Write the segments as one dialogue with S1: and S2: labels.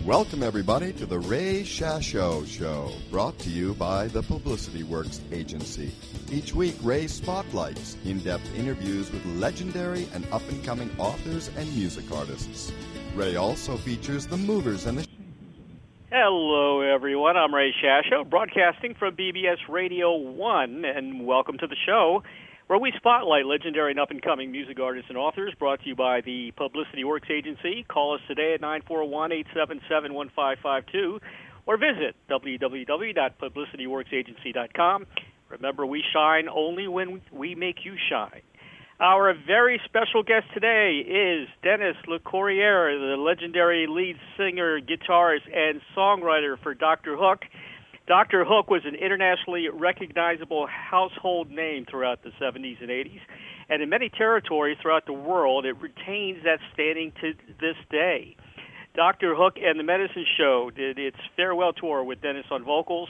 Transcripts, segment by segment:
S1: Welcome, everybody, to the Ray Shasho Show, brought to you by the Publicity Works Agency. Each week, Ray spotlights in-depth interviews with legendary and up-and-coming authors and music artists. Ray also features the movers and the...
S2: Hello, everyone. I'm Ray Shasho, broadcasting from BBS Radio 1, and welcome to the show, where we spotlight legendary and up-and-coming music artists and authors, brought to you by the Publicity Works Agency. Call us today at 941-877-1552, or visit www.publicityworksagency.com. Remember, we shine only when we make you shine. Our very special guest today is Dennis Locorriere, the legendary lead singer, guitarist, and songwriter for Dr.Hook. Dr.Hook was an internationally recognizable household name throughout the 70s and 80s, and in many territories throughout the world, it retains that standing to this day. Dr.Hook and the Medicine Show did its farewell tour with Dennis on vocals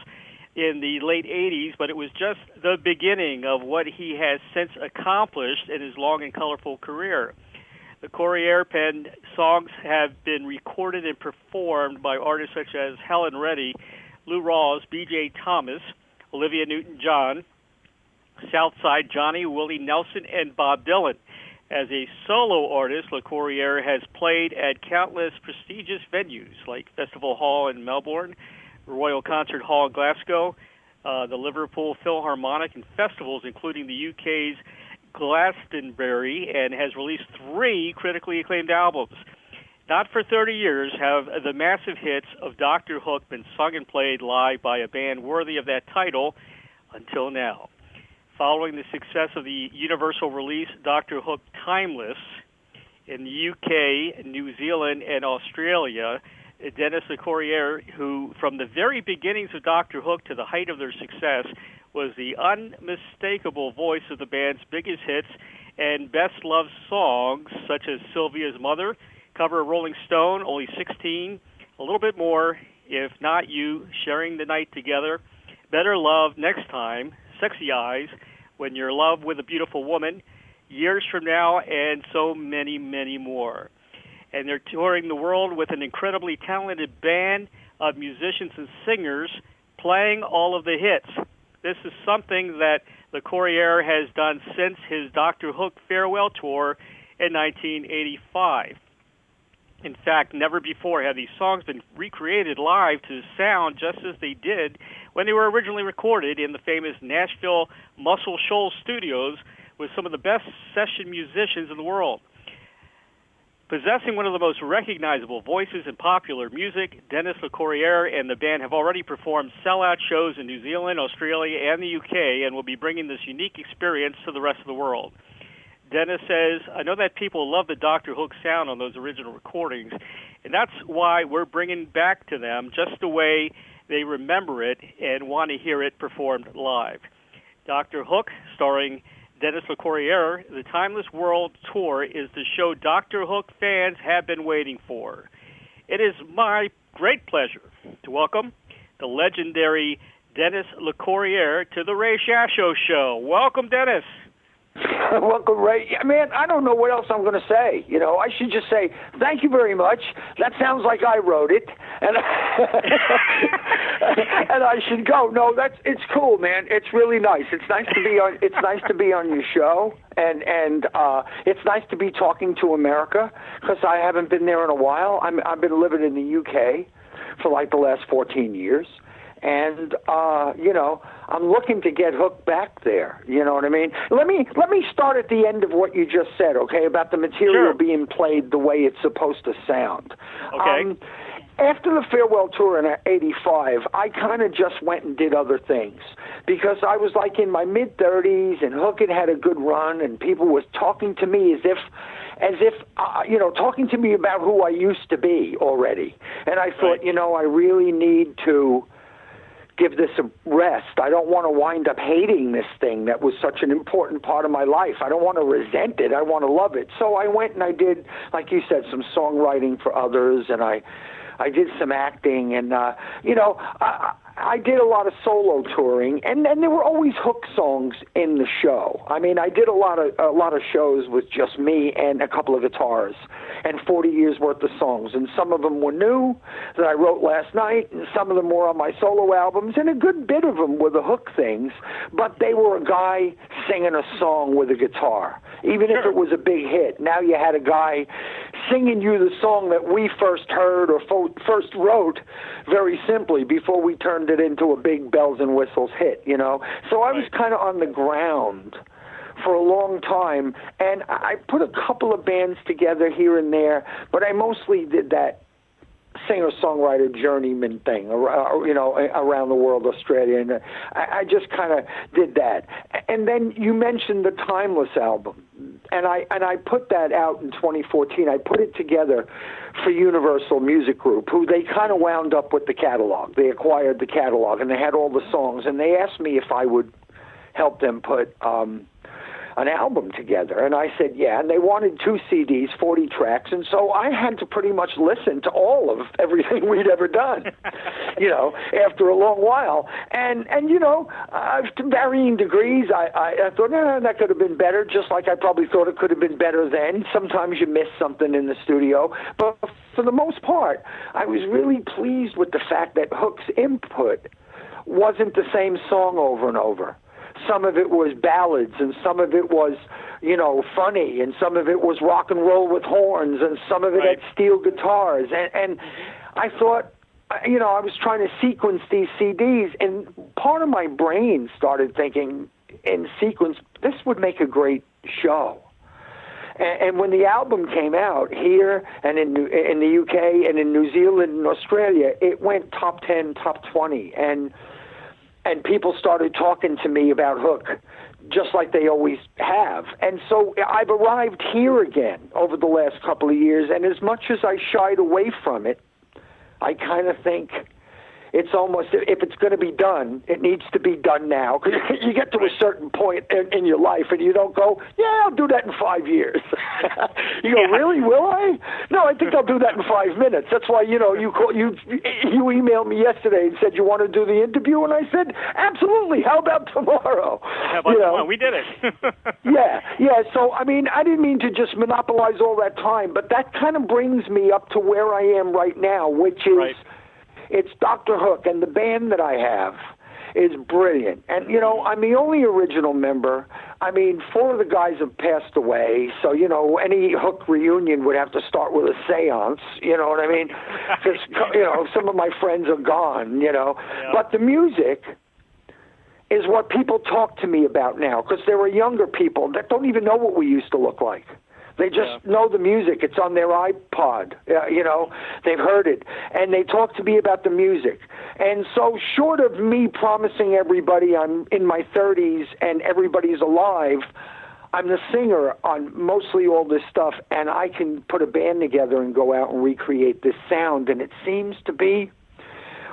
S2: in the late 80s, but it was just the beginning of what he has since accomplished in his long and colorful career. The Locorriere penned songs have been recorded and performed by artists such as Helen Reddy, Lou Rawls, B.J. Thomas, Olivia Newton-John, Southside Johnny, Willie Nelson, and Bob Dylan. As a solo artist, Locorriere has played at countless prestigious venues like Festival Hall in Melbourne, Royal Concert Hall Glasgow, the Liverpool Philharmonic, and festivals including the UK's Glastonbury, and has released 3 critically acclaimed albums. Not for 30 years have the massive hits of Dr.Hook been sung and played live by a band worthy of that title until now. Following the success of the universal release Dr.Hook Timeless in the UK, New Zealand, and Australia, Dennis Locorriere, who from the very beginnings of Dr.Hook to the height of their success was the unmistakable voice of the band's biggest hits and best-loved songs such as Sylvia's Mother, cover of Rolling Stone, Only 16, A Little Bit More, If Not You, Sharing the Night Together, Better Love Next Time, Sexy Eyes, When You're in Love with a Beautiful Woman, Years From Now, and so many, many more. And they're touring the world with an incredibly talented band of musicians and singers playing all of the hits. This is something that Locorriere has done since his Dr.Hook farewell tour in 1985. In fact, never before have these songs been recreated live to sound just as they did when they were originally recorded in the famous Nashville Muscle Shoals studios with some of the best session musicians in the world. Possessing one of the most recognizable voices in popular music, Dennis Locorriere and the band have already performed sellout shows in New Zealand, Australia, and the UK, and will be bringing this unique experience to the rest of the world. Dennis says, I know that people love the Dr.Hook sound on those original recordings, and that's why we're bringing back to them just the way they remember it and want to hear it performed live. Dr.Hook, starring Dennis Locorriere, the Timeless World Tour is the show Dr.Hook fans have been waiting for. It is my great pleasure to welcome the legendary Dennis Locorriere to the Ray Shasho Show. Welcome, Dennis.
S3: Welcome, Ray. Man, I don't know what else I'm going to say. You know, I should just say, thank you very much. That sounds like I wrote it. And, and I should go. No, it's cool, man. It's really nice. It's nice to be on your show. And it's nice to be talking to America because I haven't been there in a while. I've been living in the UK for like the last 14 years. And, you know, I'm looking to get Hook back there. You know what I mean? Let me start at the end of what you just said, okay, about the material being played the way it's supposed to sound.
S2: Okay.
S3: After the farewell tour in '85, I kind of just went and did other things because I was like in my mid-30s and Hook had a good run and people were talking to me as if you know, talking to me about who I used to be already. And I thought, you know, I really need to give this a rest. I don't want to wind up hating this thing that was such an important part of my life. I don't want to resent it. I want to love it. So I went and I did, like you said, some songwriting for others, and I I did some acting, and I did a lot of solo touring, and there were always Hook songs in the show. I mean, I did a lot of shows with just me and a couple of guitars, and 40 years worth of songs, and some of them were new that I wrote last night, and some of them were on my solo albums, and a good bit of them were the Hook things, but they were a guy singing a song with a guitar, even if it was a big hit. Now you had a guy singing you the song that we first heard or first wrote, very simply, before we turned it into a big bells and whistles hit, So I was kind of on the ground for a long time, and I put a couple of bands together here and there, but I mostly did that singer-songwriter journeyman thing, around the world, Australia, and I just kind of did that. And then you mentioned the Timeless album, and I put that out in 2014. I put it together for Universal Music Group, who they kind of wound up with the catalog. They acquired the catalog, and they had all the songs, and they asked me if I would help them put an album together, and I said yeah, and they wanted 2 CDs, 40 tracks, and so I had to pretty much listen to all of everything we'd ever done, after a long while, and to varying degrees, I thought, that could have been better, just like I probably thought it could have been better then. Sometimes you miss something in the studio, but for the most part, I was really pleased with the fact that Hook's input wasn't the same song over and over. Some of it was ballads, and some of it was, funny, and some of it was rock and roll with horns, and some of it had steel guitars. And I thought, I was trying to sequence these CDs, and part of my brain started thinking, in sequence, this would make a great show. And when the album came out here and in the UK and in New Zealand and Australia, it went top 10, top 20, and people started talking to me about Hook, just like they always have. And so I've arrived here again over the last couple of years, and as much as I shied away from it, I kind of think it's almost, if it's going to be done, it needs to be done now. Because you get to a certain point in your life, and you don't go, yeah, I'll do that in 5 years. You go, really, will I? No, I think I'll do that in 5 minutes. That's why, you emailed me yesterday and said you want to do the interview, and I said, absolutely, how about tomorrow?
S2: How about tomorrow? We did it.
S3: Yeah. So, I mean, I didn't mean to just monopolize all that time, but that kind of brings me up to where I am right now, which is... It's Dr.Hook, and the band that I have is brilliant. And, I'm the only original member. I mean, 4 of the guys have passed away, so, any Hook reunion would have to start with a seance, you know what I mean? Because, some of my friends are gone, Yeah. But the music is what people talk to me about now, because there are younger people that don't even know what we used to look like. They just know the music. It's on their iPod. They've heard it. And they talk to me about the music. And so short of me promising everybody I'm in my 30s and everybody's alive, I'm the singer on mostly all this stuff, and I can put a band together and go out and recreate this sound, and it seems to be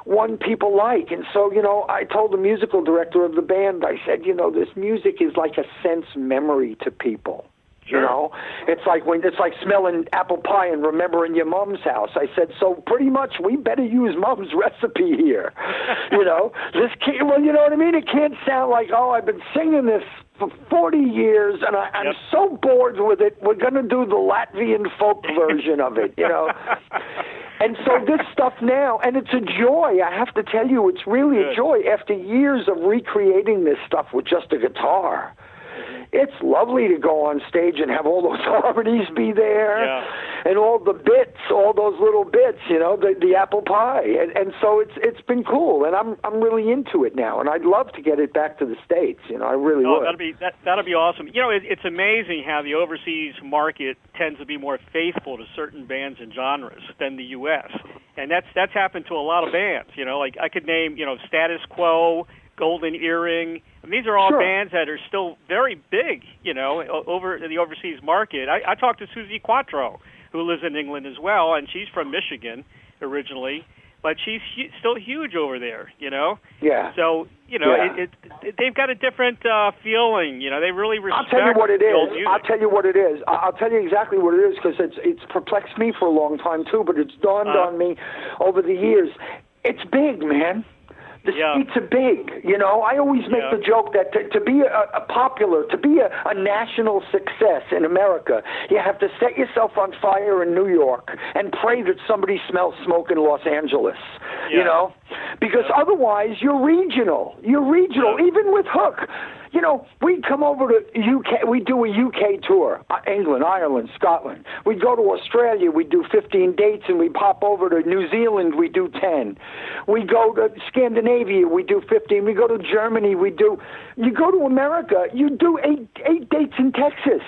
S3: one people like. And so, I told the musical director of the band, I said, this music is like a sense memory to people. Sure. It's like smelling apple pie and remembering your mom's house. I said, so pretty much we better use mom's recipe here. This can't, well, you know what I mean? It can't sound like, I've been singing this for 40 years and I'm so bored with it. We're going to do the Latvian folk version of it, And so this stuff now, and it's a joy, I have to tell you, it's really a joy after years of recreating this stuff with just a guitar. It's lovely to go on stage and have all those harmonies be there, and all the bits, all those little bits, the apple pie, and so it's been cool, and I'm really into it now, and I'd love to get it back to the States. I really would.
S2: That'll be awesome. It's amazing how the overseas market tends to be more faithful to certain bands and genres than the U.S., and that's happened to a lot of bands. Like I could name Status Quo, Golden Earring. And these are all bands that are still very big, over the overseas market. I talked to Susie Quattro, who lives in England as well, and she's from Michigan originally. but she's still huge over there, you know?
S3: Yeah.
S2: So, you know, they've got a different feeling, you know, they really respect
S3: I'll tell you what it
S2: the
S3: is.
S2: old music.
S3: I'll tell you what it is. I'll tell you exactly what it is, because it's perplexed me for a long time, too, but it's dawned on me over the years. It's big, man. The streets are big, you know. I always make the joke that to be a popular, to be a national success in America, you have to set yourself on fire in New York and pray that somebody smells smoke in Los Angeles, you know, because otherwise you're regional. You're regional, even with Hook. You know, we'd come over to UK, we'd do a UK tour, England, Ireland, Scotland. We'd go to Australia, we'd do 15 dates, and we'd pop over to New Zealand, we'd do 10. We go to Scandinavia, we do 15. We go to Germany, you go to America, you do eight dates in Texas.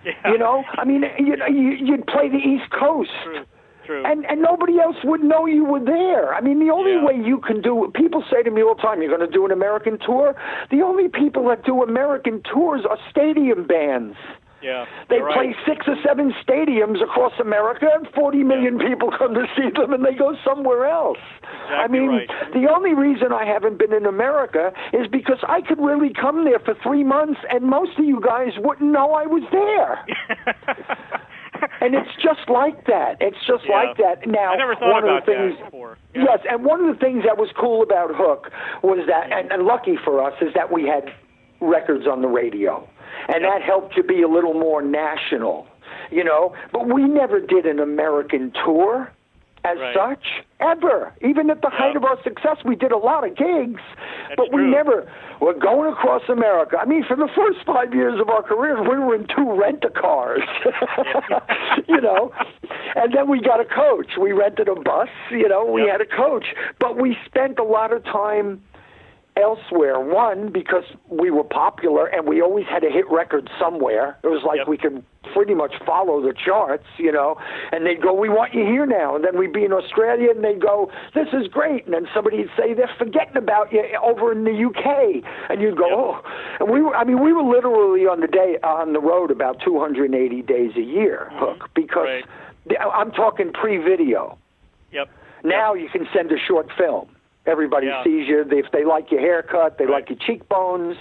S3: Yeah. You know, I mean, you'd play the East Coast.
S2: True.
S3: And nobody else would know you were there. I mean, the only way you can do, people say to me all the time, you're going to do an American tour? The only people that do American tours are stadium bands.
S2: Yeah,
S3: they play 6 or 7 stadiums across America, and 40 million people come to see them, and they go somewhere else.
S2: Exactly
S3: I mean, the only reason I haven't been in America is because I could really come there for 3 months, and most of you guys wouldn't know I was there. And it's just like that. It's just like that. Now,
S2: I never thought about that before. Yeah.
S3: Yes, and one of the things that was cool about Hook was that, and lucky for us, is that we had records on the radio. And that helped you be a little more national, you know. But we never did an American tour as such, ever. Even at the height of our success, we did a lot of gigs, but we never were going across America. I mean, for the first 5 years of our careers, we were in 2 rent-a-cars, you know. And then we got a coach. We rented a bus, you know. We had a coach. But we spent a lot of time elsewhere. One, because we were popular and we always had a hit record somewhere. It was like we could pretty much follow the charts, you know, and they'd go, we want you here now. And then we'd be in Australia and they'd go, this is great. And then somebody'd say, they're forgetting about you over in the UK. And you'd go, oh. And we were literally on the road about 280 days a year, Hook, because I'm talking pre-video. Now you can send a short film. Everybody sees you. If they like your haircut, they like your cheekbones,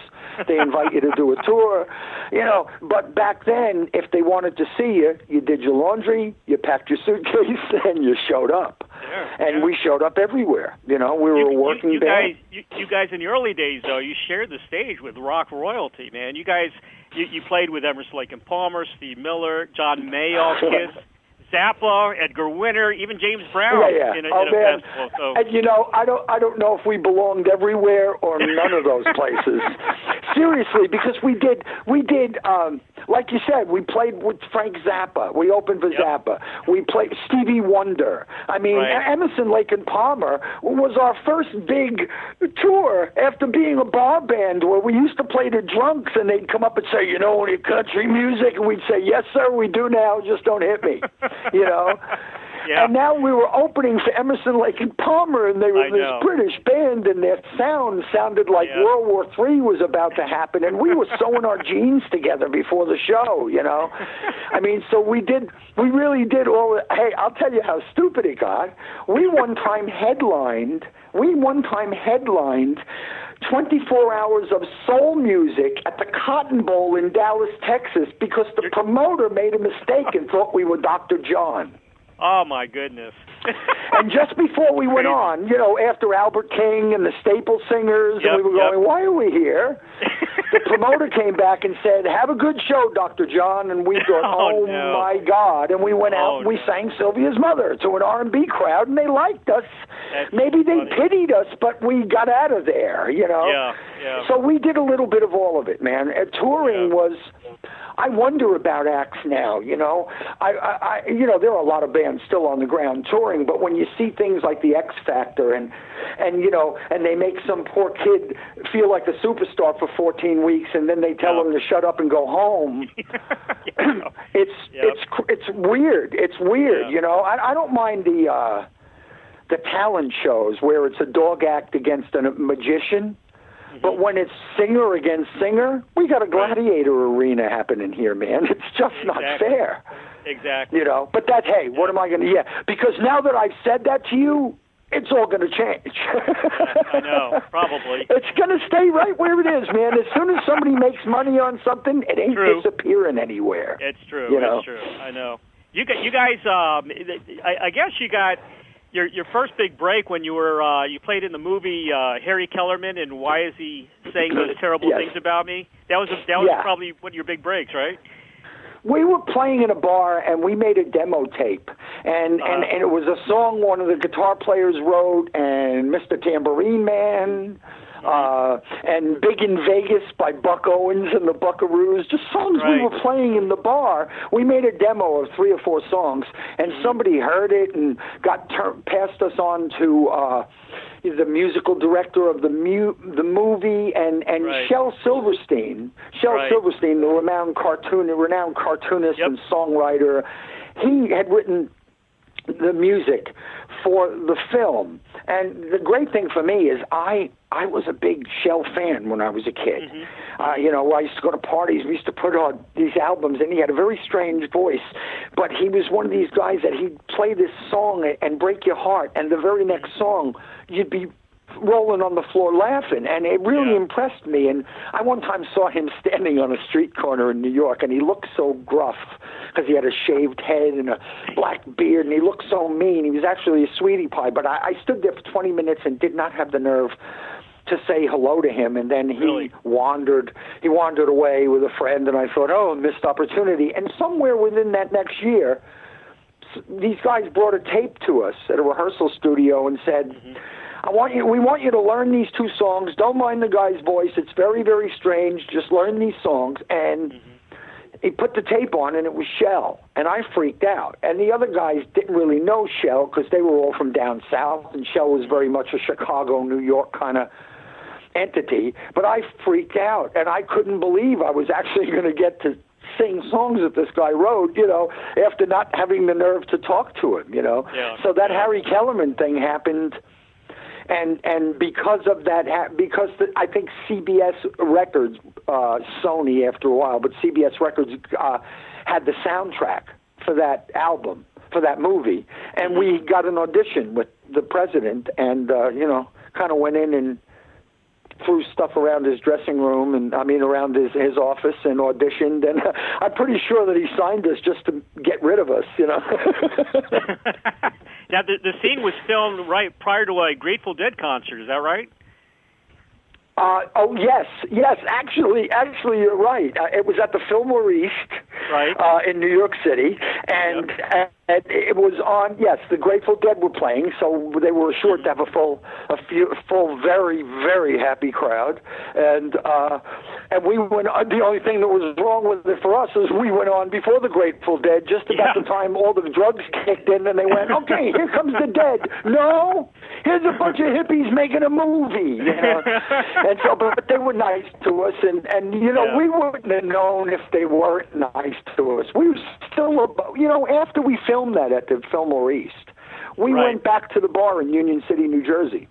S3: they invite you to do a tour, you know. But back then, if they wanted to see you, you did your laundry, you packed your suitcase, and you showed up. And we showed up everywhere. You know, we were a working band.
S2: You guys, in the early days, though, you shared the stage with rock royalty, man. You guys, you played with Emerson, Lake and Palmer, Steve Miller, John Mayall, Kiss. Zappa, Edgar Winter, even James Brown in a festival. So.
S3: And you know, I don't know if we belonged everywhere or none of those places. Seriously, because we did. Like you said, we played with Frank Zappa. We opened for Zappa. We played Stevie Wonder. I mean, Emerson, Lake and Palmer was our first big tour after being a bar band where we used to play to drunks and they'd come up and say, you know, any country music? And we'd say, yes, sir, we do now. Just don't hit me. You know? And now we were opening for Emerson, Lake and Palmer, and they were this British band, and their sound sounded like World War III was about to happen, and we were sewing our jeans together before the show, you know? I mean, so we really did all the, hey, I'll tell you how stupid it got. We one time headlined 24 hours of soul music at the Cotton Bowl in Dallas, Texas, because the promoter made a mistake and thought we were Dr. John.
S2: Oh, my goodness.
S3: And just before we went on, you know, after Albert King and the Staple Singers, and we were going, why are we here? The promoter came back and said, have a good show, Dr. John. And we thought, oh my God. And we went out and we sang Sylvia's Mother to an R&B crowd, and they liked us. Maybe they pitied us, but we got out of there, you know? So we did a little bit of all of it, man. Touring was... I wonder about acts now, you know. I you know, there are a lot of bands still on the ground touring, but when you see things like the X Factor and you know, and they make some poor kid feel like a superstar for 14 weeks, and then they tell him to shut up and go home. It's weird. It's weird, you know. I don't mind the talent shows where it's a dog act against a magician. But when it's singer against singer, we got a gladiator arena happening here, man. It's just not fair.
S2: Exactly.
S3: You know, but that's, hey, what am I going to, because now that I've said that to you, it's all going to change.
S2: I know, probably.
S3: It's going to stay right where it is, man. As soon as somebody makes money on something, it ain't disappearing anywhere.
S2: It's true.
S3: You know?
S2: It's true. I know. You guys. I guess you got your first big break when you were you played in the movie Harry Kellerman and Why Is He Saying Those Terrible Things About Me? That was probably one of your big breaks, right?
S3: We were playing in a bar, and we made a demo tape, and it was a song one of the guitar players wrote, and Mr. Tambourine Man, and Big in Vegas by Buck Owens and the Buckaroos, just songs we were playing in the bar. We made a demo of 3 or 4 songs, and somebody heard it and passed us on to the musical director of the movie, and Shel Silverstein. Silverstein, the renowned cartoonist and songwriter. He had written the music for the film. And the great thing for me is I was a big Shel fan when I was a kid. You know, I used to go to parties. We used to put on these albums, and he had a very strange voice. But he was one of these guys that he'd play this song and break your heart, and the very next song, you'd be rolling on the floor laughing, and it really impressed me. And I one time saw him standing on a street corner in New York, and he looked so gruff because he had a shaved head and a black beard, and he looked so mean. He was actually a sweetie pie, but I stood there for 20 minutes and did not have the nerve to say hello to him. And then he wandered away with a friend, and I thought, oh, missed opportunity. And somewhere within that next year, these guys brought a tape to us at a rehearsal studio and said, we want you to learn these 2 songs. Don't mind the guy's voice. It's very, very strange. Just learn these songs. And he put the tape on, and it was Shel. And I freaked out. And the other guys didn't really know Shel because they were all from down south, and Shel was very much a Chicago, New York kind of entity. But I freaked out, and I couldn't believe I was actually going to get to sing songs that this guy wrote, you know, after not having the nerve to talk to him, you know. So that Harry Kellerman thing happened. And because of that, I think CBS Records, Sony after a while, but CBS Records had the soundtrack for that album, for that movie. And we got an audition with the president and, you know, kind of went in and threw stuff around his dressing room and, around his office and auditioned. And I'm pretty sure that he signed us just to get rid of us, you know.
S2: Now, the scene was filmed right prior to a Grateful Dead concert. Is that right?
S3: Oh, yes. Actually, you're right. It was at the Fillmore East, in New York City, and it was on. Yes, the Grateful Dead were playing, so they were assured to have a full, very, very happy crowd, and we went. The only thing that was wrong with it for us is we went on before the Grateful Dead, just about the time all the drugs kicked in, and they went, "Okay, here comes the Dead." No, here's a bunch of hippies making a movie, you know. And so, but they were nice to us, and you know, we wouldn't have known if they weren't nice to us. We were still, you know, after we filmed that at the Fillmore East, we went back to the bar in Union City, New Jersey,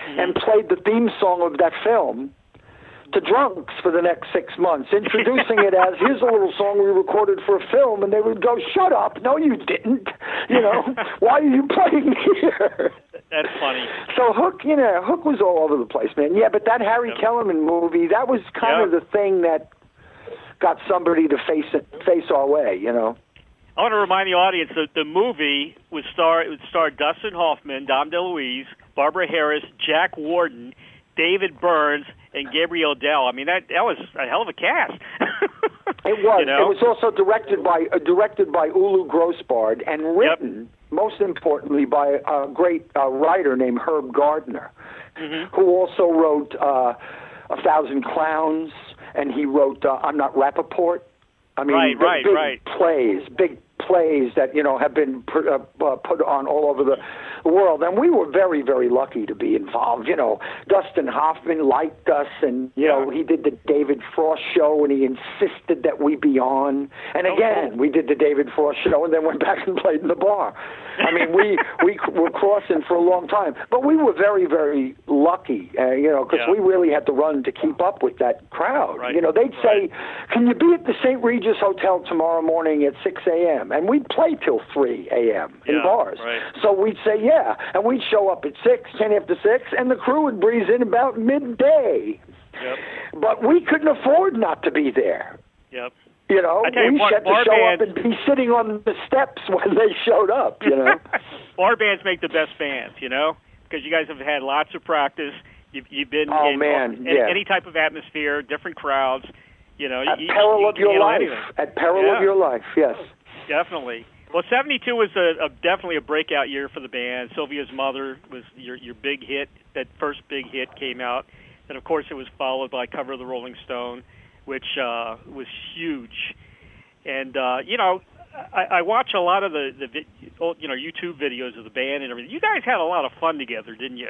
S3: and played the theme song of that film to drunks for the next 6 months, introducing it as, here's a little song we recorded for a film, and they would go, shut up, no you didn't, you know, why are you playing here?
S2: That's funny.
S3: So Hook, you know, Hook was all over the place, man. Yeah, but that Harry Kellerman movie, that was kind of the thing that got somebody to face our way, you know.
S2: I want to remind the audience that the movie would star Dustin Hoffman, Dom DeLuise, Barbara Harris, Jack Warden, David Burns, and Gabrielle Dell. I mean, that was a hell of a cast.
S3: It was.
S2: You know?
S3: It was also directed by Ulu Grossbard and written, most importantly, by a great writer named Herb Gardner, who also wrote 1,000 Clowns, and he wrote I'm Not Rappaport. I mean, big plays that, you know, have been put on all over the world. And we were very, very lucky to be involved. You know, Dustin Hoffman liked us, and, you know, he did the David Frost show, and he insisted that we be on. And again, we did the David Frost show and then went back and played in the bar. I mean, we were crossing for a long time. But we were very, very lucky, you know, because we really had to run to keep up with that crowd. You know, they'd say, can you be at the St. Regis Hotel tomorrow morning at 6 a.m.? and we'd play till 3 a.m. in bars.
S2: Right.
S3: So we'd say, yeah, and we'd show up at 6, 10 after 6, and the crew would breeze in about midday.
S2: Yep.
S3: But we couldn't afford not to be there.
S2: Yep.
S3: You know, we had to show up and be sitting on the steps when they showed up, you know.
S2: Bar bands make the best bands, you know, because you guys have had lots of practice. You've been in any type of atmosphere, different crowds, you know.
S3: At peril of your life.
S2: Anything.
S3: At peril of your life, yes.
S2: Definitely. Well, 72 was definitely a breakout year for the band. Sylvia's Mother was your big hit. That first big hit came out. And, of course, it was followed by Cover of the Rolling Stone, which was huge. And, you know, I watch a lot of the YouTube videos of the band and everything. You guys had a lot of fun together, didn't you?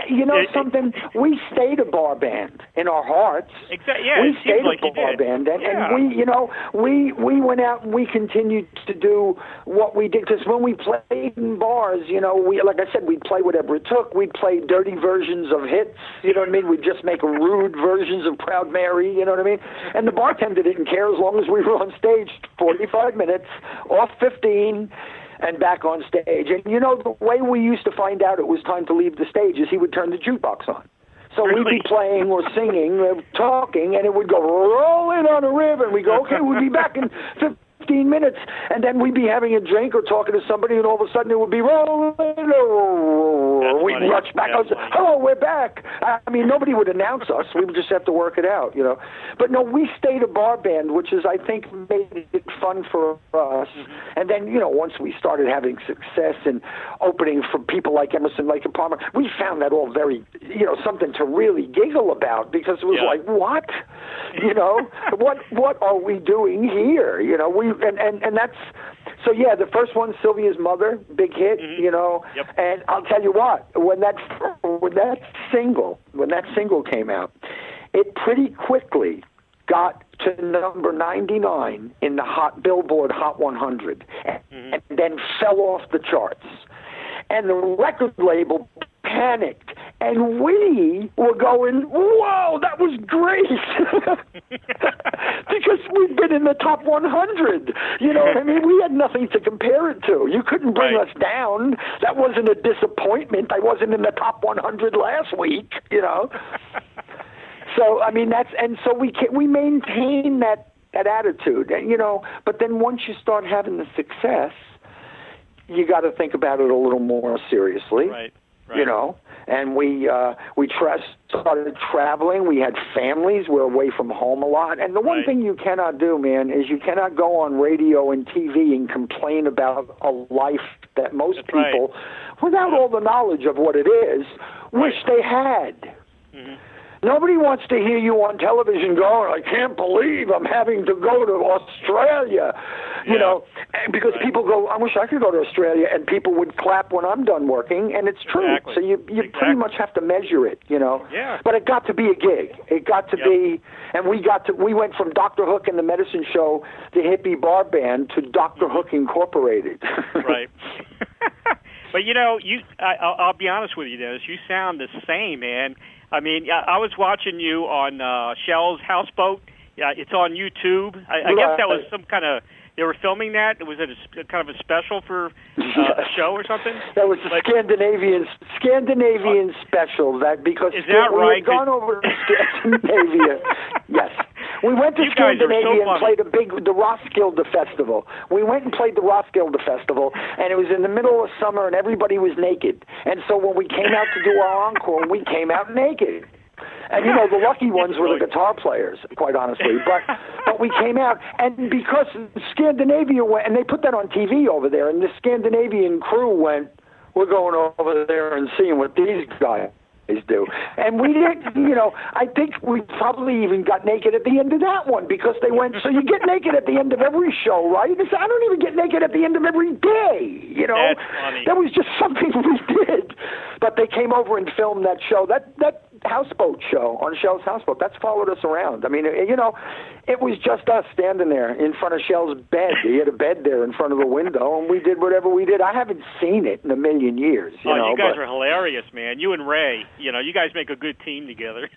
S3: You know something? We stayed a bar band in our hearts.
S2: Exactly. Yeah,
S3: we stayed a bar band, and we, you know, we went out and we continued to do what we did. Because when we played in bars, you know, like I said, we'd play whatever it took. We'd play dirty versions of hits. You know what I mean? We'd just make rude versions of Proud Mary. You know what I mean? And the bartender didn't care as long as we were on stage 45 minutes, off 15. And back on stage. And, you know, the way we used to find out it was time to leave the stage is he would turn the jukebox on. So we'd be playing or singing or talking, and it would go rolling on a river, and we'd go, okay, we'll be back in 15 minutes. And then we'd be having a drink or talking to somebody, and all of a sudden it would be rolling. We'd rush back. I was, hello, we're back. I mean, nobody would announce us. We would just have to work it out, you know. But, no, we stayed a bar band, which is, I think, made it fun for us. Mm-hmm. And then, you know, once we started having success and opening for people like Emerson, Lake and Palmer, we found that all very, you know, something to really giggle about, because it was like, what? You know, what are we doing here? You know, and that's, so yeah, the first one, Sylvia's Mother, big hit, you know, and I'll tell you what, when that single came out, it pretty quickly got to number 99 in the Billboard Hot 100, and then fell off the charts. And the record label panicked, and we were going, whoa, that was great, because we'd been in the top 100, you know what I mean? We had nothing to compare it to. You couldn't bring us down. That wasn't a disappointment. I wasn't in the top 100 last week, you know? So, I mean, so we maintain that attitude, you know, but then once you start having the success, you got to think about it a little more seriously. Right. You know, and we started traveling. We had families. We're away from home a lot. And the one thing you cannot do, man, is you cannot go on radio and TV and complain about a life that most people, without all the knowledge of what it is, wish they had. Mm-hmm. Nobody wants to hear you on television going, I can't believe I'm having to go to Australia, you know, because people go, I wish I could go to Australia, and people would clap when I'm done working, and it's true. So you pretty much have to measure it, you know. Yeah. But it got to be a gig. It got to be, and we went from Dr.Hook and the Medicine Show, the hippie bar band, to Dr.Hook Incorporated. Right.
S2: But, you know, I'll be honest with you, Dennis, you sound the same, man. I mean, I was watching you on Shell's Houseboat. Yeah, it's on YouTube. I guess that was some kind of, they were filming that. Was it a kind of a special for a show or something?
S3: That was a Scandinavian special. That because
S2: is that
S3: we had gone over to Scandinavia. Yes. We went to Scandinavia and played the Roskilde Festival. We went and played the Roskilde Festival, and it was in the middle of summer, and everybody was naked. And so when we came out to do our encore, we came out naked. And, you know, the lucky ones were the guitar players, quite honestly. But we came out, and because Scandinavia went, and they put that on TV over there, and the Scandinavian crew went, we're going over there and seeing what these guys do. And we didn't, you know, I think we probably even got naked at the end of that one, because they went, so you get naked at the end of every show, right? And I don't even get naked at the end of every day, you know? That's funny. That was just something we did. But they came over and filmed that show. That houseboat show on Shell's houseboat. That's followed us around. I mean, you know, it was just us standing there in front of Shell's bed. He had a bed there in front of the window, and we did whatever we did. I haven't seen it in a million years. You know,
S2: you guys are hilarious, man. You and Ray, you know, you guys make a good team together.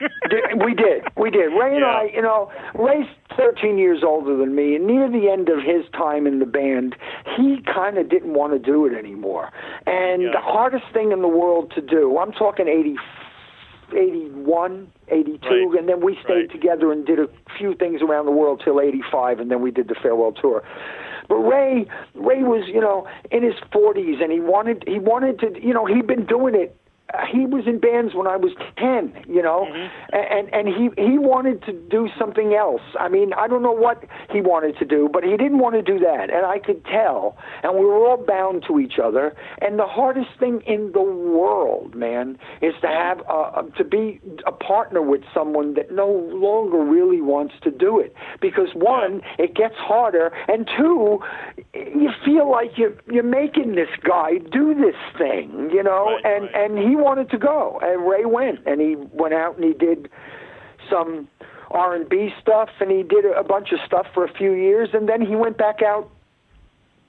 S3: We did. Ray and I, you know, Ray's 13 years older than me, and near the end of his time in the band, he kind of didn't want to do it anymore. And the hardest thing in the world to do, I'm talking 81, 82, and then we stayed together and did a few things around the world till 85, and then we did the farewell tour. But Ray was, you know, in his 40s, and he wanted to, you know, he'd been doing it. He was in bands when I was 10, you know, and he wanted to do something else. I mean, I don't know what he wanted to do, but he didn't want to do that, and I could tell. And we were all bound to each other. And the hardest thing in the world, man, is to have to be a partner with someone that no longer really wants to do it. Because one, it gets harder, and two, you feel like you're making this guy do this thing, you know, and he wanted to go, and Ray went, and he went out and he did some R&B stuff, and he did a bunch of stuff for a few years, and then he went back out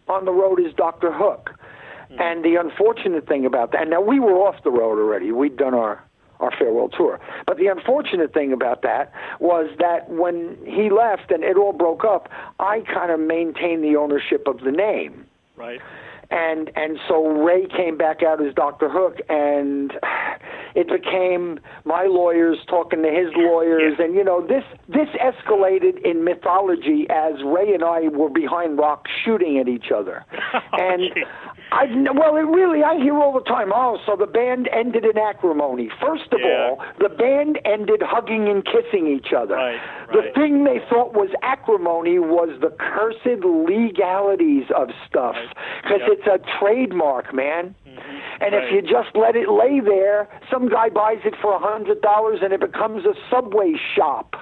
S3: on the road as Dr.Hook. And the unfortunate thing about that, and now we were off the road already, we'd done our farewell tour, but the unfortunate thing about that was that when he left and it all broke up, I kind of maintained the ownership of the name.
S2: Right.
S3: And so Ray came back out as Dr.Hook, and it became my lawyers talking to his lawyers, and you know, this escalated in mythology as Ray and I were behind rocks shooting at each other. And I hear all the time, so the band ended in acrimony. First of all, the band ended hugging and kissing each other. The thing they thought was acrimony was the cursed legalities of stuff, because it's a trademark, man. And if you just let it lay there, some guy buys it for $100 and it becomes a Subway shop.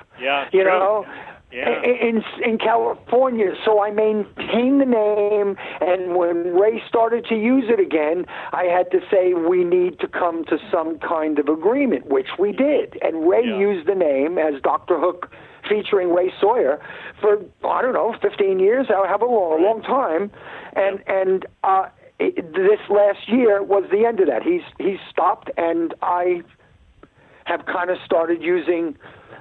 S3: You know? In California. So I maintained the name, and when Ray started to use it again, I had to say we need to come to some kind of agreement, which we did. And Ray used the name as Dr. Hook featuring Ray Sawyer for, I don't know, 15 years, however long, a long time. And this last year was the end of that. He's stopped, and I have kind of started using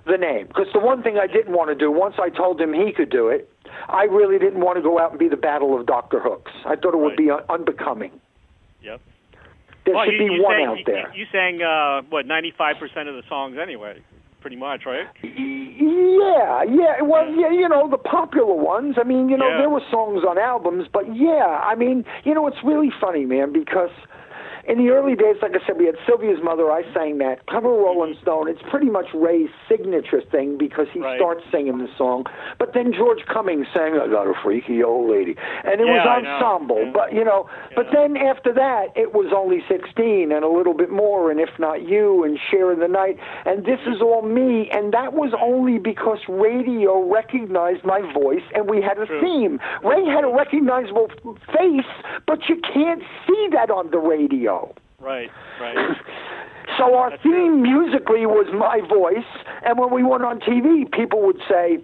S3: the name. Because the one thing I didn't want to do, once I told him he could do it, I really didn't want to go out and be the battle of Dr. Hooks. I thought it would be unbecoming. There should be one out there.
S2: You sang, 95% of the songs anyway, pretty much, right?
S3: Well, you know, the popular ones. I mean, you know, there were songs on albums, but I mean, you know, it's really funny, man, because in the early days, like I said, we had Sylvia's Mother. I sang that. Cover Rolling Stone. It's pretty much Ray's signature thing because he starts singing the song. But then George Cummings sang, I Got a Freaky Old Lady. And it was ensemble. But, you know, but then after that, it was Only 16 and a little bit more, and If Not You and Sharing the Night. And This Is All Me. And that was only because radio recognized my voice and we had a theme. Ray had a recognizable face, but you can't see that on the radio.
S2: Right.
S3: So our theme musically was my voice, and when we went on TV, people would say,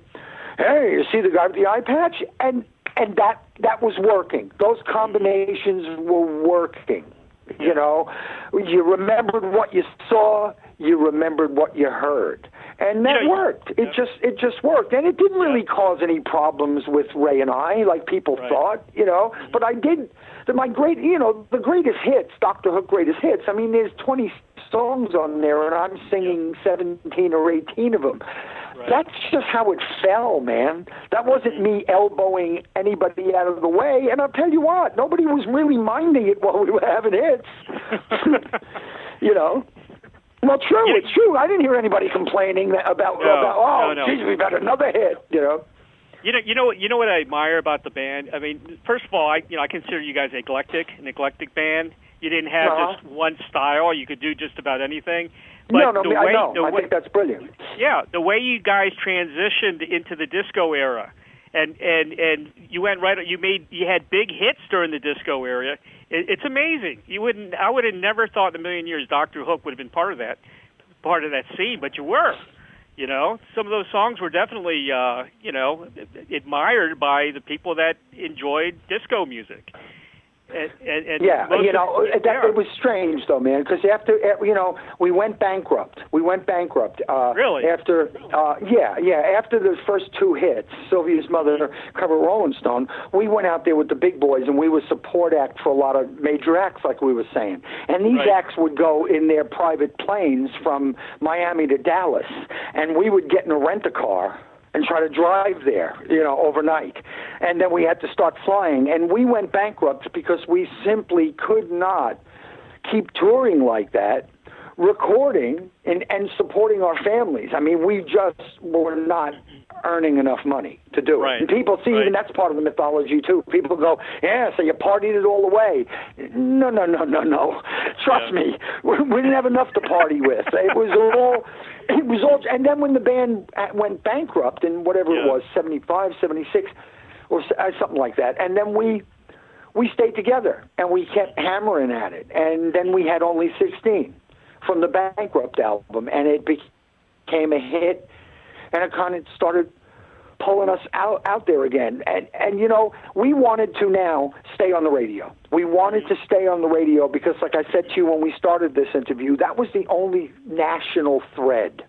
S3: hey, you see the guy with the eye patch? And that was working. Those combinations were working. You know, you remembered what you saw, you remembered what you heard. And that worked. It just worked. And it didn't really cause any problems with Ray and I, like people thought, you know. But I did, the greatest hits, Dr. Hook greatest hits, I mean, there's 20 songs on there, and I'm singing 17 or 18 of them. That's just how it fell, man. That wasn't me elbowing anybody out of the way. And I'll tell you what, nobody was really minding it while we were having hits. You know? Well, true, it's true. I didn't hear anybody complaining about geez, we've had another hit, you know.
S2: You know what I admire about the band? I mean, first of all, I consider you guys an eclectic band. You didn't have just one style. You could do just about anything. But
S3: I think that's brilliant.
S2: Yeah, the way you guys transitioned into the disco era, and you went right. You had big hits during the disco era. It's amazing. I would have never thought in a million years Dr. Hook would have been part of that. part of that scene, but you were. You know, some of those songs were definitely, you know, admired by the people that enjoyed disco music. And
S3: yeah, you know, it was strange though, man, because after, you know, we went bankrupt.
S2: Really?
S3: After, after the first two hits, Sylvia's Mother covered Rolling Stone, we went out there with the big boys, and we were support act for a lot of major acts, like we were saying. And these acts would go in their private planes from Miami to Dallas, and we would get in a rent-a-car and try to drive there, you know, overnight. And then we had to start flying. And we went bankrupt because we simply could not keep touring like that, recording and supporting our families. I mean, we just were not earning enough money to do it. And people see, even that's part of the mythology, too. People go, yeah, so you partied it all away. No. Trust me, we didn't have enough to party with. It was all, and then when the band went bankrupt in whatever it was, 75, 76, or something like that, and then we stayed together, and we kept hammering at it, and then we had only 16 from the bankrupt album, and it became a hit, and it kind of started pulling us out there again. And you know, we wanted to now stay on the radio. We wanted to stay on the radio because, like I said to you when we started this interview, that was the only national thread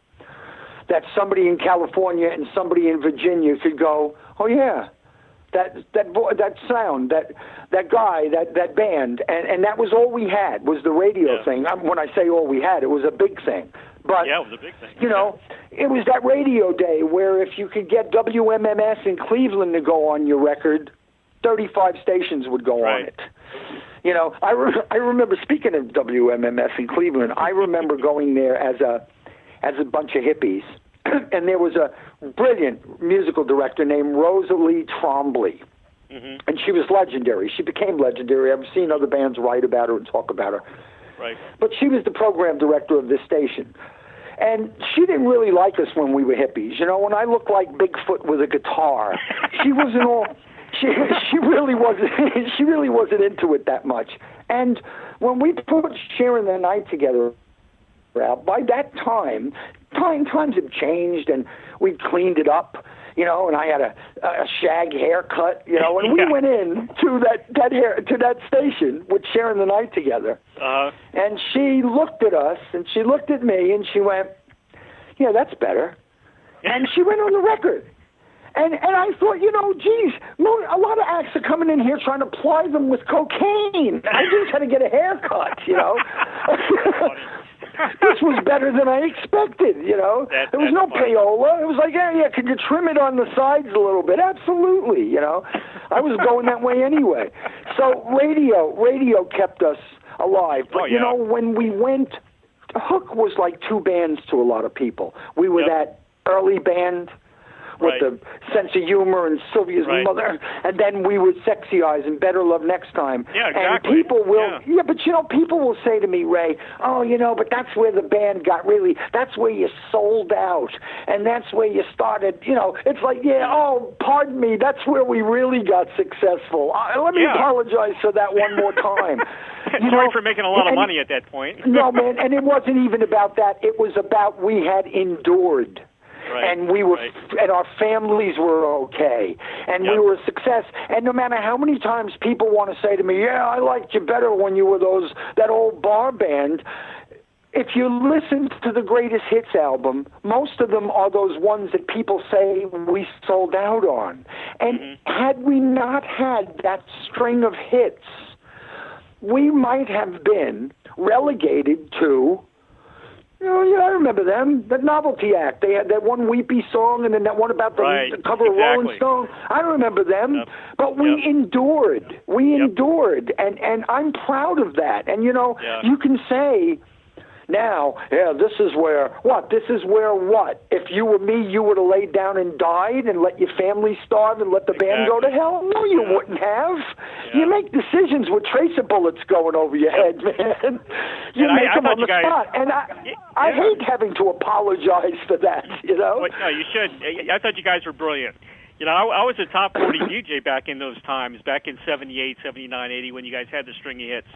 S3: that somebody in California and somebody in Virginia could go, oh yeah, that sound, that guy, that band, and that was all we had, was the radio thing. When I say all we had, it was a big thing. But,
S2: it was a big thing.
S3: You know, it was that radio day where if you could get WMMS in Cleveland to go on your record, 35 stations would go on it. You know, I remember, speaking of WMMS in Cleveland, I remember going there as a bunch of hippies, and there was a brilliant musical director named Rosalie Trombley. And she was legendary. She became legendary. I've seen other bands write about her and talk about her.
S2: Right.
S3: But she was the program director of this station. And she didn't really like us when we were hippies. You know, when I looked like Bigfoot with a guitar, she wasn't all... She really wasn't into it that much. And when we put Sharing the Night together, by that time, times had changed, and we'd cleaned it up, you know, and I had a shag haircut, you know, and we went in to that station with Sharing the Night together. And she looked at us, and she looked at me, and she went, yeah, that's better. And she went on the record. And I thought, you know, geez, a lot of acts are coming in here trying to ply them with cocaine. I just had to get a haircut, you know. This was better than I expected, you know. There was no payola. It was like, yeah, could you trim it on the sides a little bit? Absolutely, you know. I was going that way anyway. So radio kept us alive. But, you know, when we went, Hook was like two bands to a lot of people. We were that early band with the sense of humor and Sylvia's Mother, and then we were Sexy Eyes and Better Love Next Time.
S2: Yeah, exactly.
S3: And people will, but you know, people will say to me, Ray, oh, you know, but that's where the band got really, that's where you sold out, and that's where you started, you know, it's like, oh, pardon me, that's where we really got successful. Let me apologize for that one more time.
S2: Sorry for making a lot of money at that point.
S3: No, man, and it wasn't even about that. It was about we had endured. And we were, and our families were okay, and we were a success. And no matter how many times people want to say to me, "Yeah, I liked you better when you were that old bar band," if you listen to the Greatest Hits album, most of them are those ones that people say we sold out on. And had we not had that string of hits, we might have been relegated to. I remember them. The Novelty Act. They had that one weepy song, and then that one about the cover of Rolling Stone. I remember them. But we endured. We endured, and I'm proud of that. And you know, you can say now, this is where what? This is where what? If you were me, you would have laid down and died and let your family starve and let the band go to hell? No, you wouldn't have. You make decisions with tracer bullets going over your head, man. You make them on the spot. And I hate having to apologize for that, you know?
S2: But no, you should. I thought you guys were brilliant. You know, I was a top 40 DJ back in those times, back in 78, 79, 80, when you guys had the stringy hits.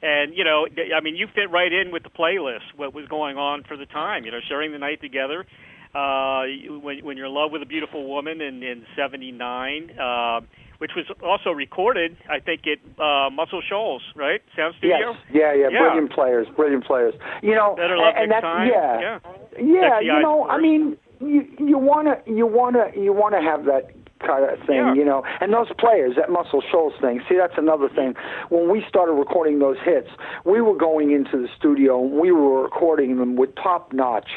S2: And, you know, I mean, you fit right in with the playlist, what was going on for the time, you know, sharing the night together. When you're in love with a beautiful woman in 79, which was also recorded, I think, at Muscle Shoals, right? Sound Studio?
S3: Yes. Yeah. Brilliant players. You know,
S2: Better Love
S3: and
S2: Next
S3: that's,
S2: Time.
S3: Yeah.
S2: You
S3: know, I mean, you wanna have that kind of thing, you know. And those players, that Muscle Shoals thing, see, that's another thing. When we started recording those hits, we were going into the studio and we were recording them with top-notch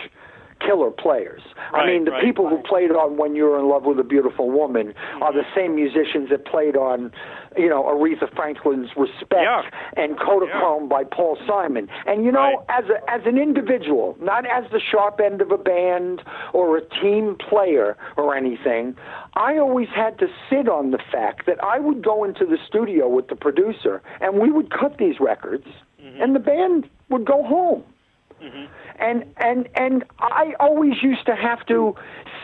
S3: killer players. I mean, the people who played on When You're in Love with a Beautiful Woman are the same musicians that played on, you know, Aretha Franklin's Respect and Kodachrome by Paul Simon. And, you know, as an individual, not as the sharp end of a band or a team player or anything, I always had to sit on the fact that I would go into the studio with the producer and we would cut these records and the band would go home. And I always used to have to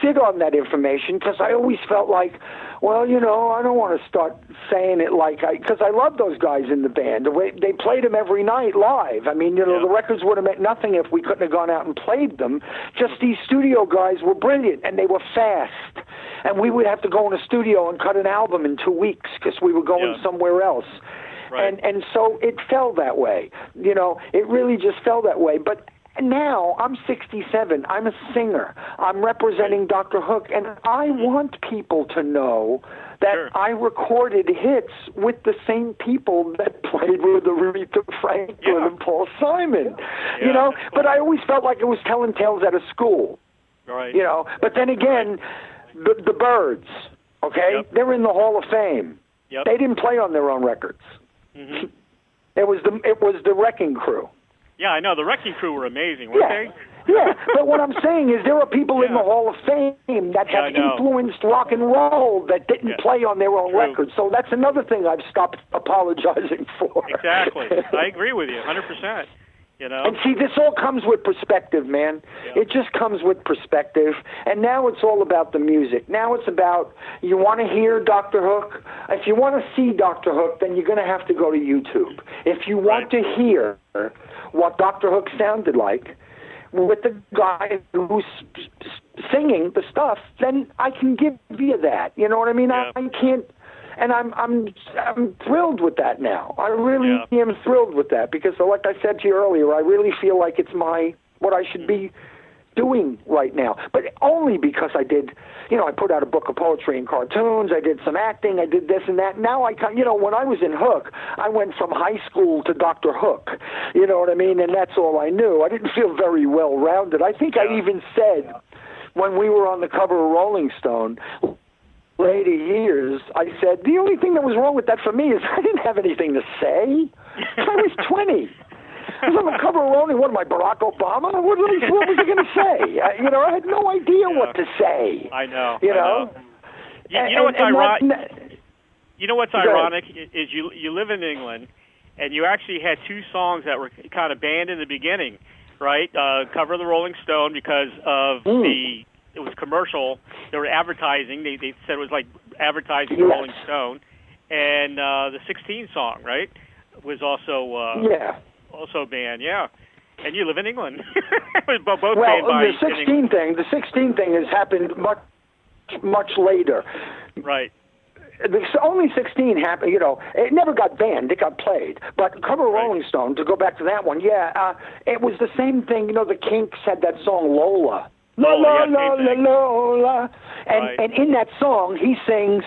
S3: sit on that information because I always felt like, well, you know, I don't want to start saying it because I love those guys in the band. The way they played them every night live. I mean, you know, the records would have meant nothing if we couldn't have gone out and played them. Just these studio guys were brilliant and they were fast. And we would have to go in a studio and cut an album in 2 weeks because we were going somewhere else. And so it fell that way. You know, it really just fell that way. But now I'm 67. I'm a singer. I'm representing Dr. Hook, and I want people to know that I recorded hits with the same people that played with Aretha Franklin and Paul Simon. You know, but I always felt like it was telling tales out of school. You know, but then again, the Byrds, they're in the Hall of Fame. They didn't play on their own records. It was the Wrecking Crew.
S2: Yeah, I know. The Wrecking Crew were amazing, weren't they?
S3: Yeah, but what I'm saying is there are people in the Hall of Fame that have influenced rock and roll that didn't play on their own records. So that's another thing I've stopped apologizing for.
S2: Exactly. I agree with you, 100%. You know?
S3: And see, this all comes with perspective, man. It just comes with perspective. And now it's all about the music. Now it's about, you want to hear Dr. Hook? If you want to see Dr. Hook, then you're going to have to go to YouTube. If you want to hear what Dr. Hook sounded like with the guy who's singing the stuff, then I can give you that. You know what I mean? I can't. And I'm thrilled with that now. I really am thrilled with that because, like I said to you earlier, I really feel like it's what I should be doing right now. But only because I did, you know, I put out a book of poetry and cartoons. I did some acting. I did this and that. Now you know, when I was in Hook, I went from high school to Dr. Hook. You know what I mean? And that's all I knew. I didn't feel very well rounded. I think I even said when we were on the cover of Rolling Stone, later years, I said, the only thing that was wrong with that for me is I didn't have anything to say. I was 20. I was on the cover of Rolling, what am I, Barack Obama? What was I going to say? You know, I had no idea what to say.
S2: I know.
S3: You know?
S2: You know what's ironic? You know what's ironic is you live in England, and you actually had two songs that were kind of banned in the beginning, right? Cover of the Rolling Stone because of it was commercial. They were advertising. They said it was like advertising the Rolling Stone. And the 16 song, right, was also also banned. Yeah. And you live in England. Both banned by
S3: the 16 thing has happened much later.
S2: Right.
S3: Only 16 happened, you know, it never got banned, it got played. But cover Rolling Stone, to go back to that one, it was the same thing, you know, the Kinks had that song Lola. Lola, Lola, Lola. And in that song, he sings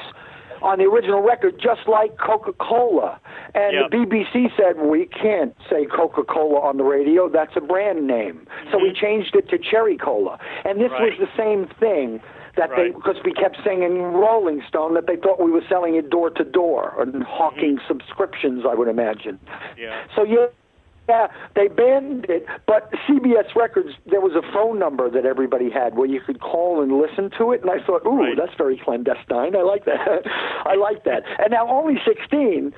S3: on the original record just like Coca-Cola. And the BBC said, we can't say Coca-Cola on the radio, that's a brand name. So we changed it to Cherry Cola. And this was the same thing. Because we kept singing Rolling Stone, that they thought we were selling it door to door and hawking subscriptions, I would imagine.
S2: Yeah.
S3: So they banned it, but CBS Records, there was a phone number that everybody had where you could call and listen to it, and I thought, that's very clandestine. I like that. I like that. And now only 16,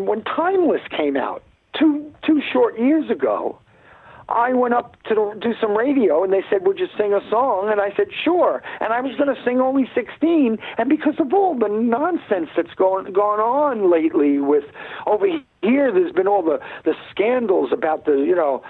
S3: when Timeless came out, two short years ago, I went up to do some radio, and they said, would you sing a song? And I said, sure. And I was going to sing only 16, and because of all the nonsense that's gone on lately with over here, there's been all the scandals about people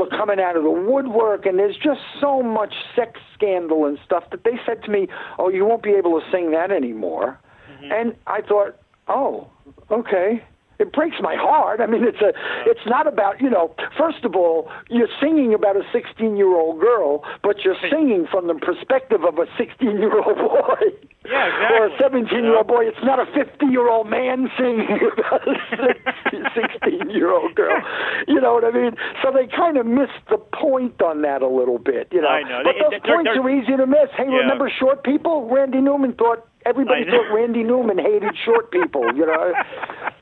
S3: are coming out of the woodwork, and there's just so much sex scandal and stuff that they said to me, oh, you won't be able to sing that anymore. Mm-hmm. And I thought, oh, okay. It breaks my heart. I mean, it's not about, first of all, you're singing about a 16-year-old girl, but you're singing from the perspective of a 16-year-old boy.
S2: Yeah, exactly.
S3: Or a 17-year-old boy. It's not a 50-year-old man singing about a 16-year-old girl. You know what I mean? So they kind of missed the point on that a little bit,
S2: I know.
S3: But those points are easy to miss. Hey, remember short people? Randy Newman thought, everybody thought Randy Newman hated short people,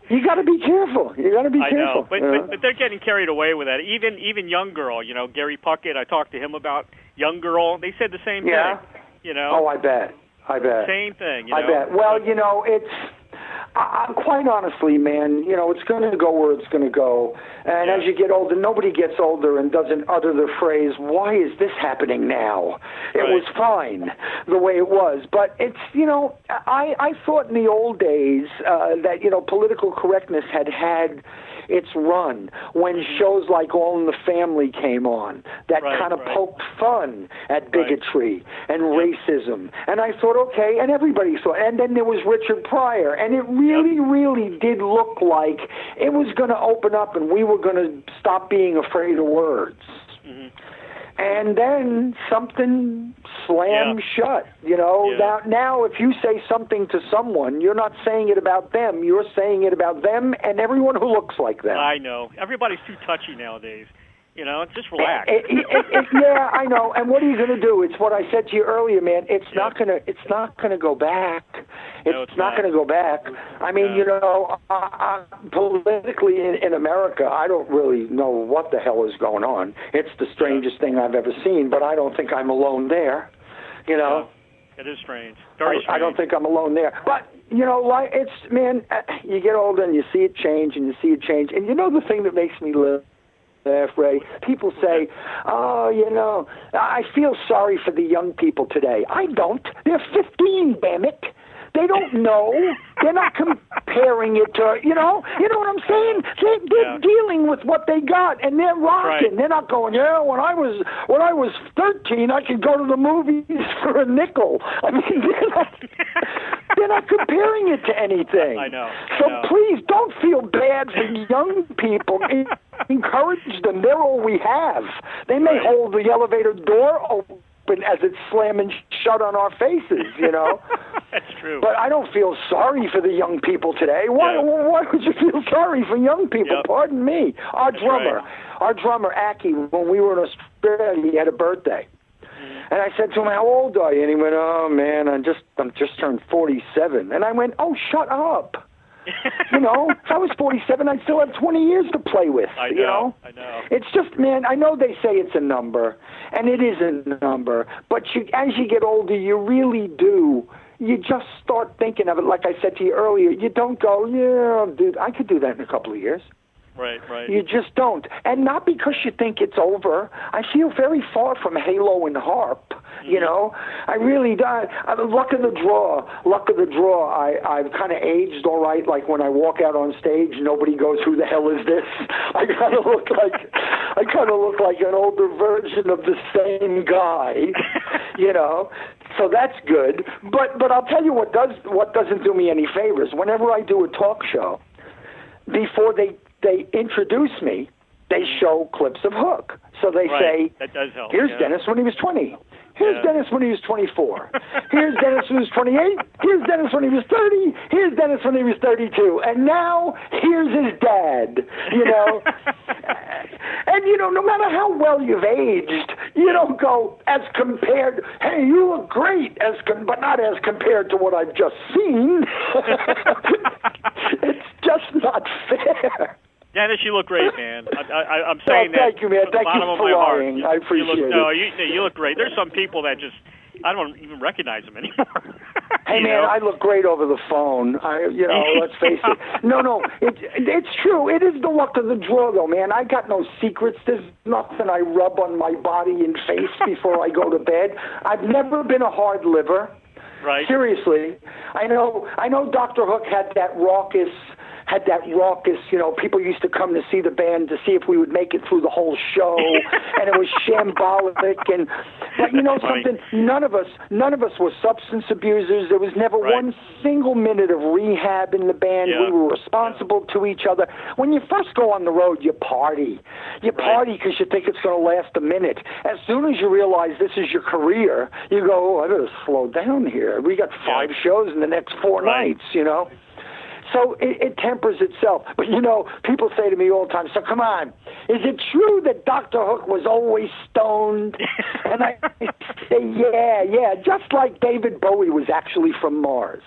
S3: You got to be careful. You got to be careful.
S2: I know, but they're getting carried away with that. Even young girl, Gary Puckett. I talked to him about young girl. They said the same thing.
S3: Oh, I bet.
S2: Same thing.
S3: I bet. Well, it's. Quite honestly, man, it's going to go where it's going to go. And as you get older, nobody gets older and doesn't utter the phrase, why is this happening now? It was fine the way it was. But it's, I thought in the old days that, political correctness had its run when shows like All in the Family came on that kind of poked fun at bigotry and racism. And I thought, okay, and everybody saw it. And then there was Richard Pryor, and it really, really did look like it was going to open up and we were going to stop being afraid of words. Mm-hmm. And then something slammed shut, Now, if you say something to someone, you're not saying it about them. You're saying it about them and everyone who looks like them.
S2: I know. Everybody's too touchy nowadays. Just relax.
S3: Yeah, I know. And what are you going to do? It's what I said to you earlier, man. It's not going to go back. It's not going to go back. I mean, politically in America, I don't really know what the hell is going on. It's the strangest thing I've ever seen, but I don't think I'm alone there.
S2: It is strange. Very strange.
S3: I don't think I'm alone there. But, it's, man, you get older and you see it change and you see it change. And the thing that makes me live, Ray, people say, I feel sorry for the young people today. I don't. They're 15, damn it. They don't know. They're not comparing it to, you know what I'm saying? They're dealing with what they got, and they're rocking. They're not going, when I was 13, I could go to the movies for a nickel. I mean, they're not comparing it to anything.
S2: I know.
S3: So please don't feel bad for young people. Encourage them. They're all we have. They may hold the elevator door open as it's slamming shut on our faces,
S2: That's true.
S3: But I don't feel sorry for the young people today. Why would you feel sorry for young people?
S2: Yep.
S3: Pardon me. Our drummer, Aki, when we were in Australia, he had a birthday. And I said to him, how old are you? And he went, oh, man, I'm just turned 47. And I went, oh, shut up. If I was 47, I'd still have 20 years to play with.
S2: I know.
S3: It's just, man, I know they say it's a number, and it is a number, but as you get older, you really do. You just start thinking of it, like I said to you earlier. You don't go, dude, I could do that in a couple of years.
S2: Right.
S3: You just don't. And not because you think it's over. I feel very far from Halo and Harp, I really do. Luck of the draw. I've kind of aged all right. Like when I walk out on stage, nobody goes, who the hell is this? I kind of look like an older version of the same guy, So that's good. But I'll tell you what doesn't do me any favors. Whenever I do a talk show, before they introduce me, they show clips of Hook. So they say,
S2: that does help.
S3: Here's Dennis when he was 20. Here's Dennis when he was 24. Here's Dennis when he was 28. Here's Dennis when he was 30. Here's Dennis when he was 32. And now, here's his dad, And, no matter how well you've aged, you don't go as compared, hey, you look great, but not as compared to what I've just seen. It's just not fair.
S2: Dennis, you look great, man. I'm saying that.
S3: Thank you, man. Thank you for lying. I appreciate it.
S2: No, you look great. There's some people that just, I don't even recognize him anymore.
S3: Hey, man, I look great over the phone. Let's face it. No, it's true. It is the luck of the draw, though, man. I got no secrets. There's nothing I rub on my body and face before I go to bed. I've never been a hard liver.
S2: Right.
S3: Seriously. I know Dr.Hook had that raucous, people used to come to see the band to see if we would make it through the whole show, and it was shambolic. But you know something? None of us were substance abusers. There was never one single minute of rehab in the band. We were responsible to each other. When you first go on the road, you party. You party because you think it's going to last a minute. As soon as you realize this is your career, you go, I better slow down here. We got 5 shows in the next 4 nights, So it tempers itself. But, people say to me all the time, so come on, is it true that Dr. Hook was always stoned? And I say, yeah, just like David Bowie was actually from Mars.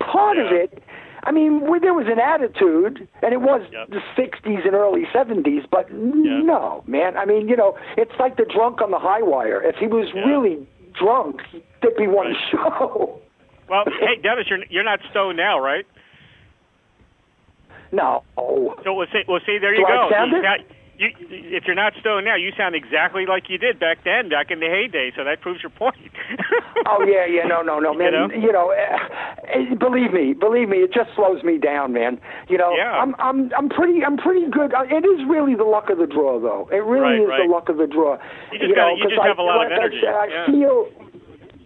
S3: Part of it, I mean, there was an attitude, and it was the 60s and early 70s, but no, man. I mean, it's like the drunk on the high wire. If he was really drunk, there'd be one show.
S2: Well, hey, Dennis, you're not stoned now, right?
S3: No.
S2: So we'll see. There you go. If you're not stoned now, you sound exactly like you did back then, back in the heyday. So that proves your point.
S3: Oh yeah, no, man. Believe me, it just slows me down, man. I'm pretty good. It is really the luck of the draw, though. It really is the luck of the draw.
S2: You just have a lot of energy.
S3: I feel.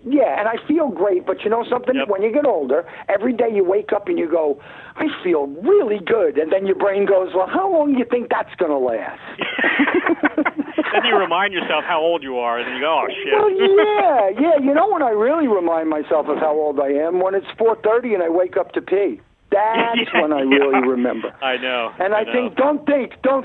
S3: Yeah, and I feel great, but you know something? When you get older, every day you wake up and you go, I feel really good, and then your brain goes, well, how long do you think that's going to last?
S2: Then you remind yourself how old you are, and then you go, oh, shit.
S3: Well, yeah. When I really remind myself of how old I am? When it's 4:30 and I wake up to pee. That's when I really remember.
S2: I know.
S3: And I think, don't think. And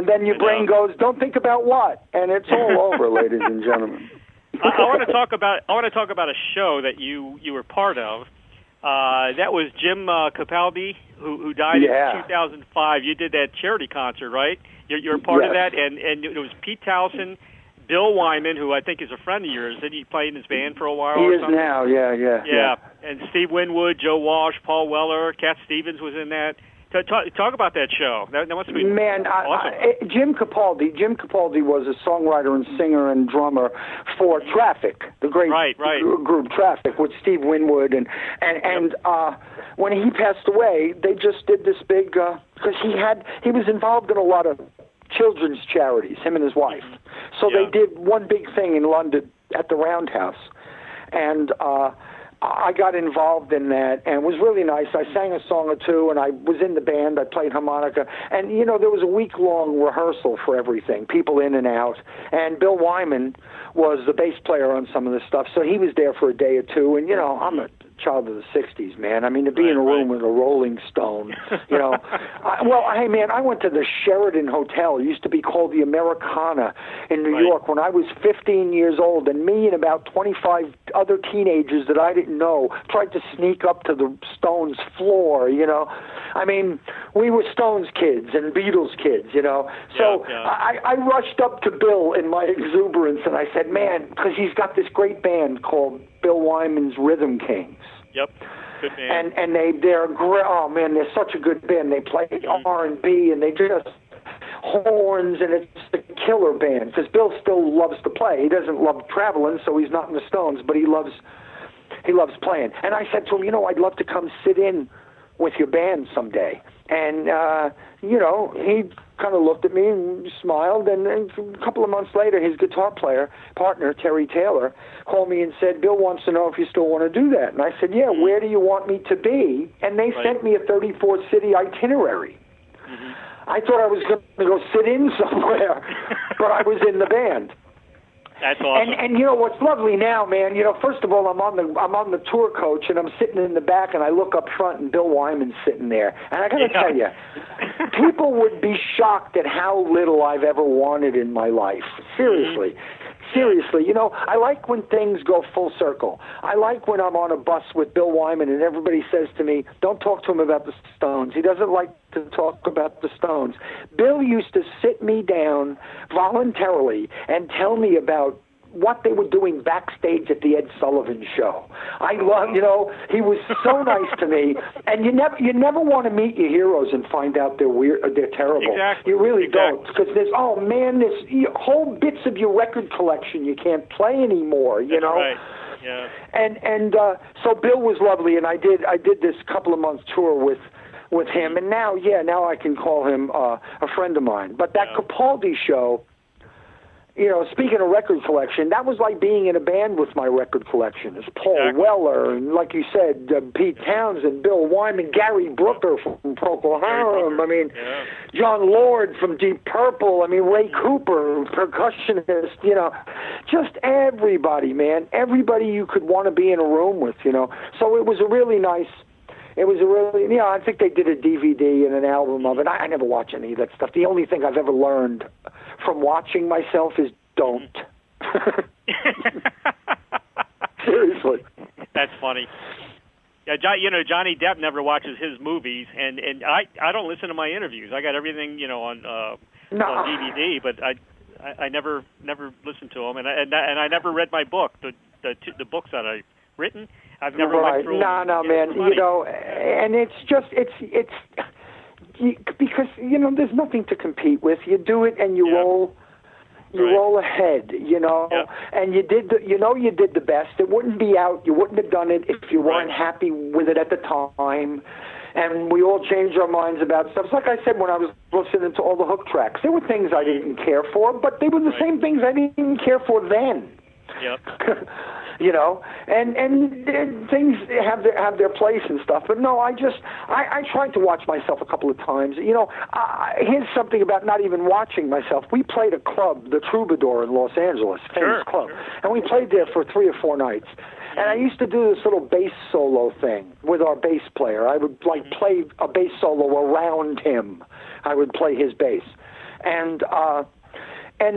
S3: then your brain goes, don't think about what? And it's all over, ladies and gentlemen.
S2: I want to talk about a show that you were part of. That was Jim Capaldi, who died in 2005. You did that charity concert, right? You're a part of that, and it was Pete Townsend, Bill Wyman, who I think is a friend of yours. Did he play in his band for a while?
S3: He is now, yeah.
S2: And Steve Winwood, Joe Walsh, Paul Weller, Cat Stevens was in that. Talk about that show. That must be awesome.
S3: Jim Capaldi was a songwriter and singer and drummer for Traffic, the great group Traffic with Steve Winwood, and when he passed away, they just did this big because he was involved in a lot of children's charities, him and his wife. So they did one big thing in London at the Roundhouse, and I got involved in that, and it was really nice. I sang a song or two, and I was in the band. I played harmonica. And, there was a week-long rehearsal for everything, people in and out. And Bill Wyman was the bass player on some of the stuff, so he was there for a day or two. And, I'm a child of the 60s, man. I mean, to be in a room with a Rolling Stone, hey, man, I went to the Sheraton Hotel. It used to be called the Americana in New York when I was 15 years old, and me and about 25 other teenagers that I didn't know tried to sneak up to the Stones floor, I mean, we were Stones kids and Beatles kids, So I rushed up to Bill in my exuberance, and I said, man, because he's got this great band called Bill Wyman's Rhythm Kings.
S2: Yep. Good band.
S3: And they're great. Oh man, they're such a good band. They play R&B and they just horns, and it's a killer band. Because Bill still loves to play. He doesn't love traveling, so he's not in the Stones, but he loves playing. And I said to him, I'd love to come sit in with your band someday. And he kind of looked at me and smiled, and a couple of months later, his guitar partner, Terry Taylor, called me and said, Bill wants to know if you still want to do that. And I said, yeah, where do you want me to be? And they sent me a 34-city itinerary. Mm-hmm. I thought I was going to go sit in somewhere, but I was in the band.
S2: That's awesome.
S3: And what's lovely now, man. First of all, I'm on the tour coach, and I'm sitting in the back, and I look up front, and Bill Wyman's sitting there. And I got to tell you, people would be shocked at how little I've ever wanted in my life. Seriously. Seriously, you know, I like when things go full circle. I like when I'm on a bus with Bill Wyman and everybody says to me, don't talk to him about the Stones. He doesn't like to talk about the Stones. Bill used to sit me down voluntarily and tell me about what they were doing backstage at the Ed Sullivan show. I love, you know, he was so nice to me. And you never want to meet your heroes and find out they're weird, they're terrible.
S2: Exactly.
S3: You really don't, because there's whole bits of your record collection you can't play anymore. You know.
S2: Right. Yeah.
S3: And so Bill was lovely, and I did this couple of months tour with him, and now I can call him a friend of mine. But that Capaldi show. You know, speaking of record collection, that was like being in a band with my record collection. It's Paul Weller, and like you said, Pete Townsend, Bill Wyman, Gary Brooker from Procol Harum. I mean, John Lord from Deep Purple. I mean, Ray Cooper, percussionist. You know, just everybody, man. Everybody you could want to be in a room with. You know, so it was a really nice. It was a really, you know, I think they did a DVD and an album of it. I never watch any of that stuff. The only thing I've ever learned from watching myself is don't. Seriously.
S2: That's funny. Yeah, you know, Johnny Depp never watches his movies, and I don't listen to my interviews. I got everything, you know, on DVD, but I never listened to them, and I never read my book, the books that I've written. I've never went through.
S3: No, man. You know, and it's just because you know there's nothing to compete with. You do it and you roll. You roll ahead, you know, and you did the best. It wouldn't be out. You wouldn't have done it if you weren't happy with it at the time. And we all changed our minds about stuff. It's like I said when I was listening to all the Hook tracks. There were things I didn't care for, but they were the same things I didn't care for then. Yep. You know, and things have their place and stuff. But no, I tried to watch myself a couple of times. You know, here's something about not even watching myself. We played a club, the Troubadour in Los Angeles, famous club, and we played there for 3 or 4 nights. And I used to do this little bass solo thing with our bass player. I would play a bass solo around him. I would play his bass, and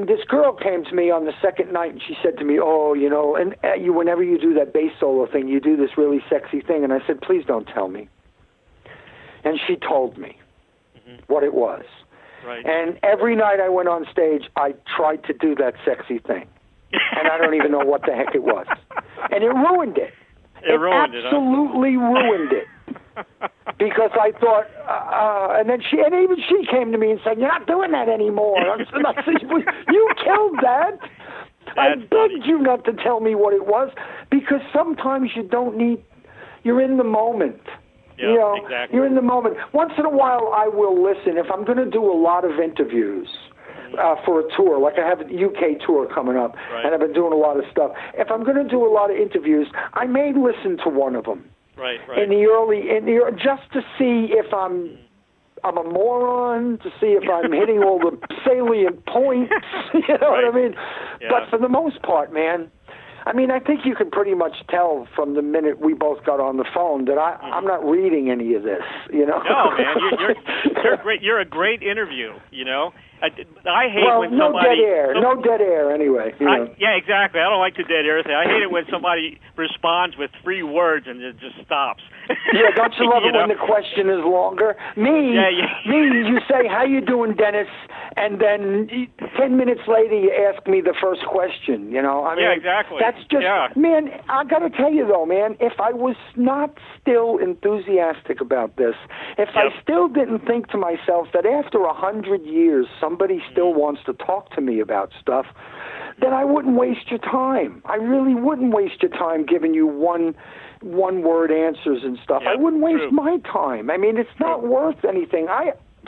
S3: this girl came to me on the second night, and she said to me, "Oh, you know, and whenever you do that bass solo thing, you do this really sexy thing." And I said, "Please don't tell me." And she told me what it was. Right. And every night I went on stage, I tried to do that sexy thing, and I don't even know what the heck it was. And it ruined it. It absolutely ruined it. Because I thought, and even she came to me and said, "You're not doing that anymore." I said, "You killed that." I begged you not to tell me what it was, because sometimes you don't need. You're in the moment.
S2: Yeah,
S3: you know,
S2: exactly.
S3: You're in the moment. Once in a while, I will listen. If I'm going to do a lot of interviews for a tour, like I have a UK tour coming up, and I've been doing a lot of stuff. If I'm going to do a lot of interviews, I may listen to one of them. Right. In the early, just to see if I'm a moron, to see if I'm hitting all the salient points. You know what I mean? Yeah. But for the most part, man, I mean, I think you can pretty much tell from the minute we both got on the phone that I'm not reading any of this. You know? No,
S2: man, you're great. You're a great interview. You know. I hate when somebody...
S3: No dead air, anyway. You know.
S2: Yeah, exactly. I don't like the dead air thing. I hate it when somebody responds with 3 words and it just stops.
S3: Yeah, don't you love it when the question is longer? Me, you say, "How you doing, Dennis?" And then 10 minutes later, you ask me the first question, you know? I mean,
S2: exactly.
S3: That's just... Man, I got to tell you, though, man, if I was not still enthusiastic about this, if I still didn't think to myself that after 100 years, somebody still wants to talk to me about stuff, then I wouldn't waste your time. I really wouldn't waste your time giving you one-word answers and stuff. I wouldn't waste my time. I mean, it's not worth anything.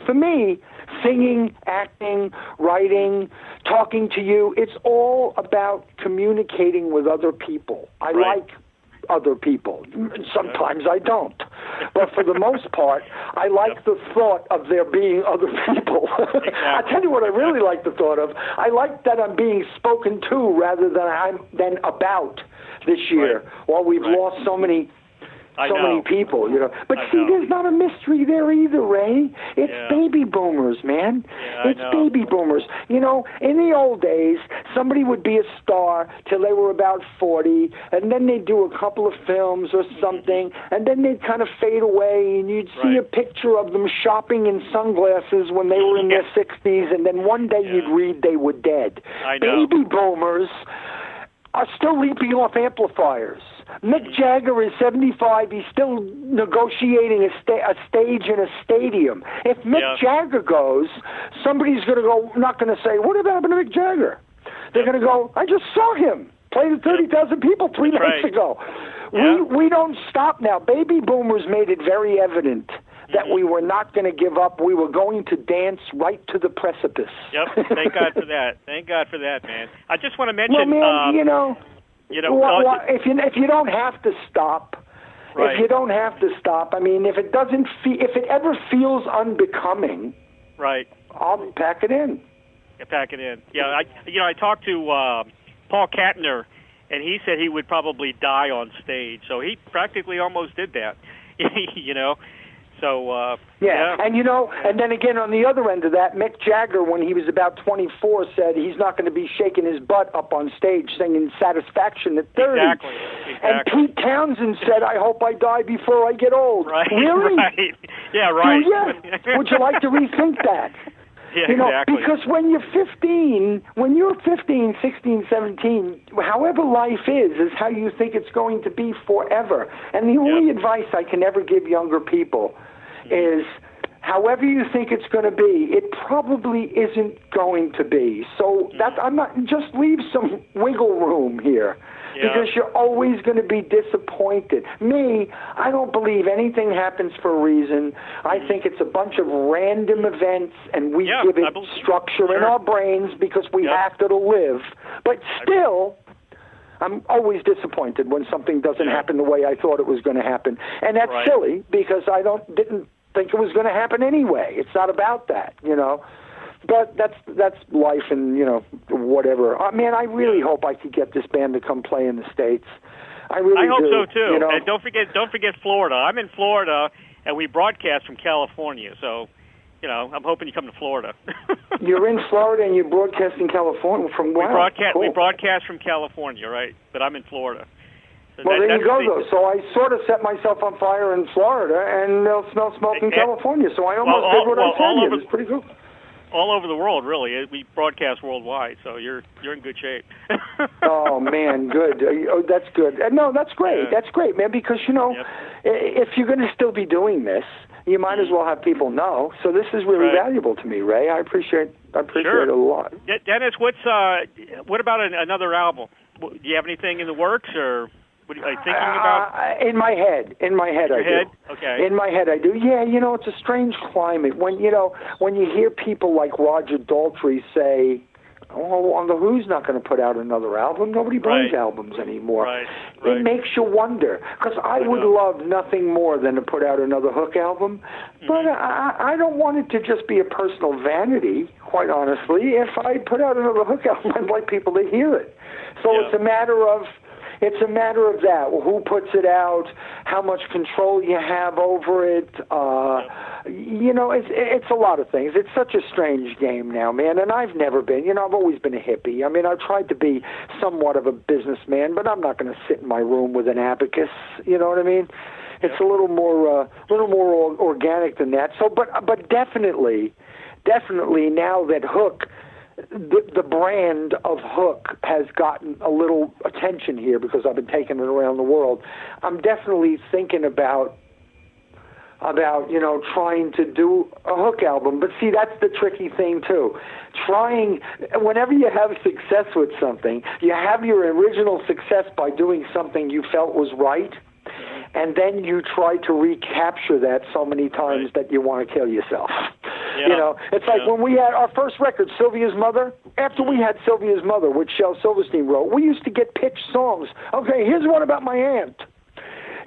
S3: For me, singing, acting, writing, talking to you, it's all about communicating with other people. I like other people. Sometimes I don't. But for the most part, I like the thought of there being other people. I tell you what I really like the thought of. I like that I'm being spoken to rather than about this year. While we've lost so many many people, But see, there's not a mystery there either, Ray. It's baby boomers, man.
S2: Yeah,
S3: it's baby boomers. In the old days, somebody would be a star till they were about 40, and then they'd do a couple of films or something, and then they'd kind of fade away, and you'd see a picture of them shopping in sunglasses when they were in their 60s, and then one day you'd read they were dead.
S2: I know.
S3: Baby boomers are still leaping off amplifiers. Mick Jagger is 75. He's still negotiating a stage in a stadium. If Mick Jagger goes, somebody's going to go, not going to say, what happened to Mick Jagger? They're going to go, I just saw him. Played at 30,000 people 3 nights ago. We don't stop now. Baby boomers made it very evident that we were not going to give up. We were going to dance right to the precipice.
S2: Yep. Thank God for that. Thank God for that, man. I just want to mention,
S3: if you don't have to stop, if you don't have to stop, I mean, if it ever feels unbecoming, I'll pack it in.
S2: Yeah, pack it in. Yeah, I talked to Paul Kattner, and he said he would probably die on stage. So he practically almost did that. So and then again on the other end of that, Mick Jagger, when he was about 24, said he's not going to be shaking his butt up on stage singing Satisfaction at 30. Exactly.
S3: And Pete Townsend said, I hope I die before I get old.
S2: Right.
S3: Really?
S2: Right. Yeah, right.
S3: Would you like to rethink that?
S2: Yeah, exactly.
S3: Because when you're 15, 16, 17, however life is how you think it's going to be forever. And the only advice I can ever give younger people is, however you think it's going to be, it probably isn't going to be. So just leave some wiggle room here. Because you're always going to be disappointed. Me, I don't believe anything happens for a reason. I think it's a bunch of random events, and we give it structure in our brains because we have to live. But still, I'm always disappointed when something doesn't happen the way I thought it was going to happen. And that's silly because I didn't think it was going to happen anyway. It's not about that, But that's life and, whatever. Man, I really hope I could get this band to come play in the States. I
S2: hope
S3: do.
S2: so, too. And don't forget Florida. I'm in Florida, and we broadcast from California. So, I'm hoping you come to Florida.
S3: You're in Florida and you broadcast in California? From where?
S2: We broadcast from California, right? But I'm in Florida. So
S3: well, there you go, though. So I sort of set myself on fire in Florida, and they'll smell smoke in California. So I almost did what I said. It's pretty cool.
S2: All over the world, really. We broadcast worldwide, so you're in good shape.
S3: Oh, man, good. Oh, that's good. No, that's great.
S2: Yeah.
S3: That's great, man, because, if you're going to still be doing this, you might as well have people know. So this is really valuable to me, Ray. I appreciate it a lot.
S2: Dennis, what about another album? Do you have anything in the works, or what are you thinking about?
S3: In my head, I do.
S2: Okay.
S3: In my head, I do. Yeah, it's a strange climate when you hear people like Roger Daltrey say, "Oh, the Who's not going to put out another album. Nobody buys albums anymore."
S2: Right.
S3: It makes you wonder. Because I would love nothing more than to put out another Hook album, but I don't want it to just be a personal vanity. Quite honestly, if I put out another Hook album, I'd like people to hear it. So it's a matter of that. Well, who puts it out? How much control you have over it? It's a lot of things. It's such a strange game now, man. And I've never been. I've always been a hippie. I mean, I've tried to be somewhat of a businessman, but I'm not going to sit in my room with an abacus. You know what I mean? It's a little more organic than that. So, but definitely now that Hook. The brand of Hook has gotten a little attention here because I've been taking it around the world. I'm definitely thinking about trying to do a Hook album. But see, that's the tricky thing too. Whenever you have success with something, you have your original success by doing something you felt was right. And then you try to recapture that so many times that you want to kill yourself.
S2: Yeah.
S3: It's like when we had our first record, Sylvia's Mother. After we had Sylvia's Mother, which Shel Silverstein wrote, we used to get pitched songs. Okay, here's one about my aunt.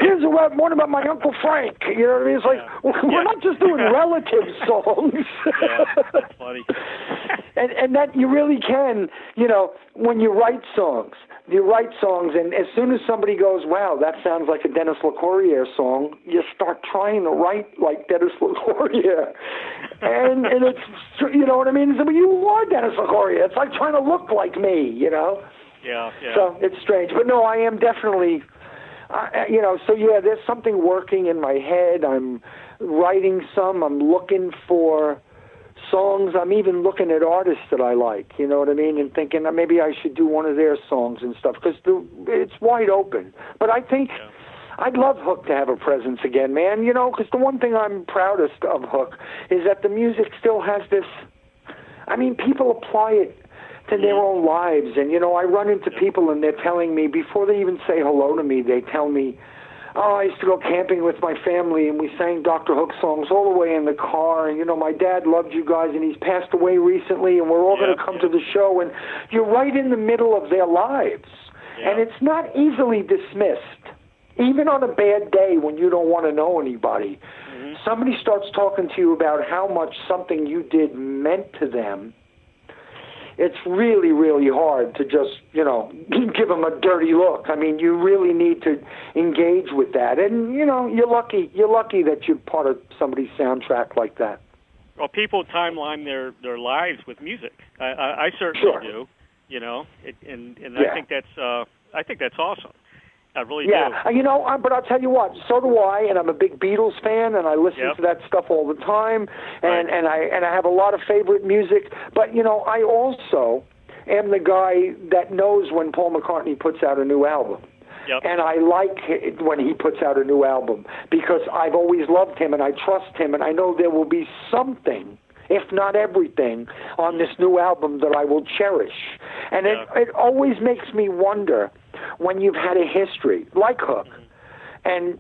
S3: Here's one about my Uncle Frank. You know what I mean? It's like, we're not just doing relative songs.
S2: Yeah, that's funny.
S3: And that you really can, when you write songs, and as soon as somebody goes, wow, that sounds like a Dennis Locorriere song, you start trying to write like Dennis Locorriere. and it's, you know what I mean? So, you are Dennis Locorriere. It's like trying to look like me,
S2: Yeah.
S3: So it's strange. But no, I am definitely, so yeah, there's something working in my head. I'm writing some. I'm looking for songs. I'm even looking at artists that I like, you know what I mean, and thinking maybe I should do one of their songs and stuff, because it's wide open. But I think I'd love Hook to have a presence again, man, because the one thing I'm proudest of Hook is that the music still has this, people apply it to their own lives, and, I run into people and they're telling me, before they even say hello to me, they tell me, oh, I used to go camping with my family, and we sang Dr. Hook songs all the way in the car, and, my dad loved you guys, and he's passed away recently, and we're all going to come to the show, and you're right in the middle of their lives. And it's not easily dismissed. Even on a bad day when you don't want to know anybody, somebody starts talking to you about how much something you did meant to them. It's really, really hard to just, give them a dirty look. You really need to engage with that. And, you're lucky that you're part of somebody's soundtrack like that.
S2: Well, people timeline their lives with music. I certainly do, and I think that's awesome. I really do.
S3: But I'll tell you what, so do I, and I'm a big Beatles fan, and I listen to that stuff all the time, and I have a lot of favorite music, but, I also am the guy that knows when Paul McCartney puts out a new album. And I like it when he puts out a new album, because I've always loved him, and I trust him, and I know there will be something, if not everything, on this new album that I will cherish. And it always makes me wonder, when you've had a history, like Hook, and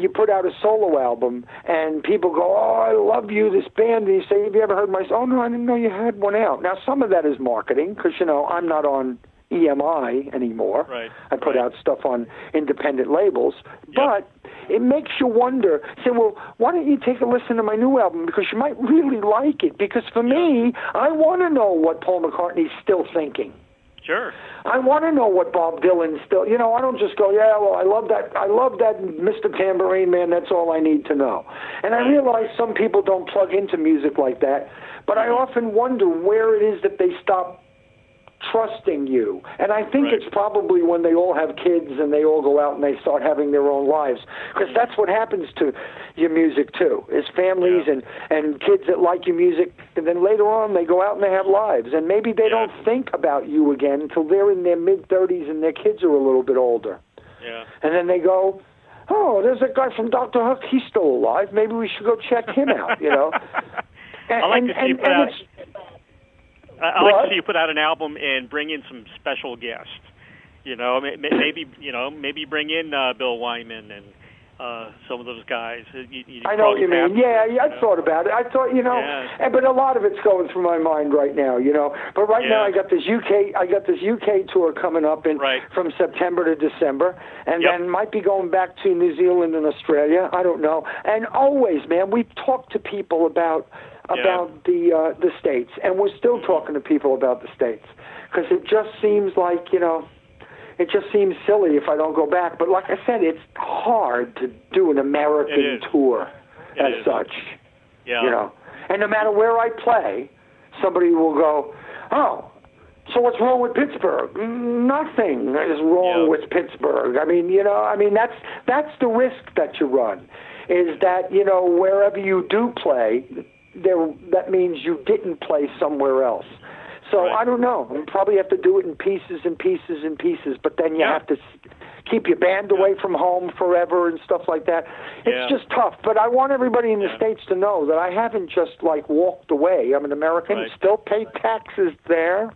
S3: you put out a solo album, and people go, oh, I love you, this band, and you say, have you ever heard my song? Oh, no, I didn't know you had one out. Now, some of that is marketing, because, I'm not on EMI anymore. I put out stuff on independent labels, but it makes you wonder, say, well, why don't you take a listen to my new album, because you might really like it, because for me, I want to know what Paul McCartney's still thinking.
S2: Sure.
S3: I want to know what Bob Dylan's still, I don't just go, I love that Mr. Tambourine Man, that's all I need to know. And I realize some people don't plug into music like that, but I often wonder where it is that they stop trusting you. And I think it's probably when they all have kids and they all go out and they start having their own lives, because that's what happens to your music too, is families and kids that like your music, and then later on they go out and they have lives, and maybe they don't think about you again until they're in their mid-30s and their kids are a little bit older. And then they go, oh, there's a guy from Dr. Hook, he's still alive, maybe we should go check him out,
S2: I like to see you put out... I like to see you put out an album and bring in some special guests. Maybe bring in Bill Wyman and some of those guys.
S3: I know what you mean. I thought about it. I thought, but a lot of it's going through my mind right now, But right now I got this UK tour coming up from September to December, and then might be going back to New Zealand and Australia. I don't know. And always, man, we've talked to people about the States, and we're still talking to people about the States, because it just seems like, it just seems silly if I don't go back. But like I said, it's hard to do an American tour as such, And no matter where I play, somebody will go, oh, so what's wrong with Pittsburgh? Nothing is wrong with Pittsburgh. That's the risk that you run, is that, wherever you do play, that means you didn't play somewhere else. So I don't know. You probably have to do it in pieces and pieces and pieces, but then you have to keep your band away from home forever and stuff like that. It's just tough. But I want everybody in the States to know that I haven't just walked away. I'm an American, still pay taxes there,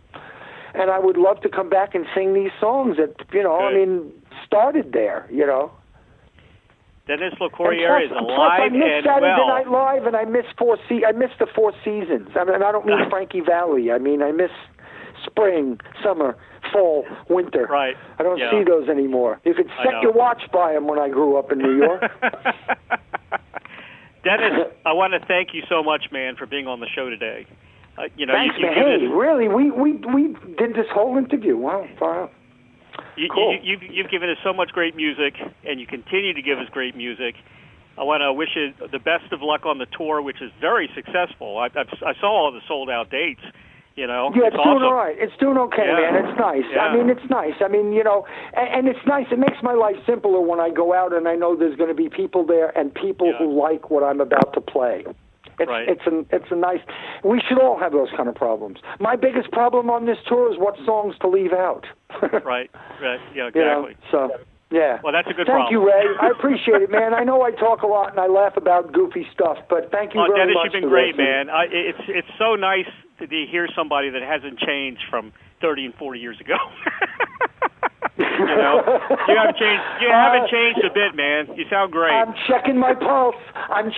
S3: and I would love to come back and sing these songs that started there.
S2: Dennis Locorriere is alive
S3: I missed
S2: and
S3: Saturday Night Live, and I missed I missed the Four Seasons. I don't mean Frankie Valli. I miss spring, summer, fall, winter. I don't see those anymore. You could set your watch by them when I grew up in New York.
S2: Dennis, I want to thank you so much, man, for being on the show today.
S3: Thanks, man. Hey, really, we did this whole interview. Wow. Cool.
S2: You've given us so much great music, and you continue to give us great music. I want to wish you the best of luck on the tour, which is very successful. I saw all the sold-out dates.
S3: Yeah, it's doing all right. It's doing okay, man. It's nice.
S2: Yeah.
S3: I mean, it's nice. I mean, and it's nice. It makes my life simpler when I go out and I know there's going to be people there and people who like what I'm about to play. It's a nice. We should all have those kind of problems. My biggest problem on this tour is what songs to leave out.
S2: Right. Yeah, exactly.
S3: Yeah.
S2: Well, that's a good problem.
S3: Thank you, Ray. I appreciate it, man. I know I talk a lot and I laugh about goofy stuff, but thank you very
S2: Dennis,
S3: much.
S2: You've been great, man. It's so nice to hear somebody that hasn't changed from 30 and 40 years ago. You haven't changed. You haven't changed a bit, man. You sound great.
S3: I'm checking my pulse. And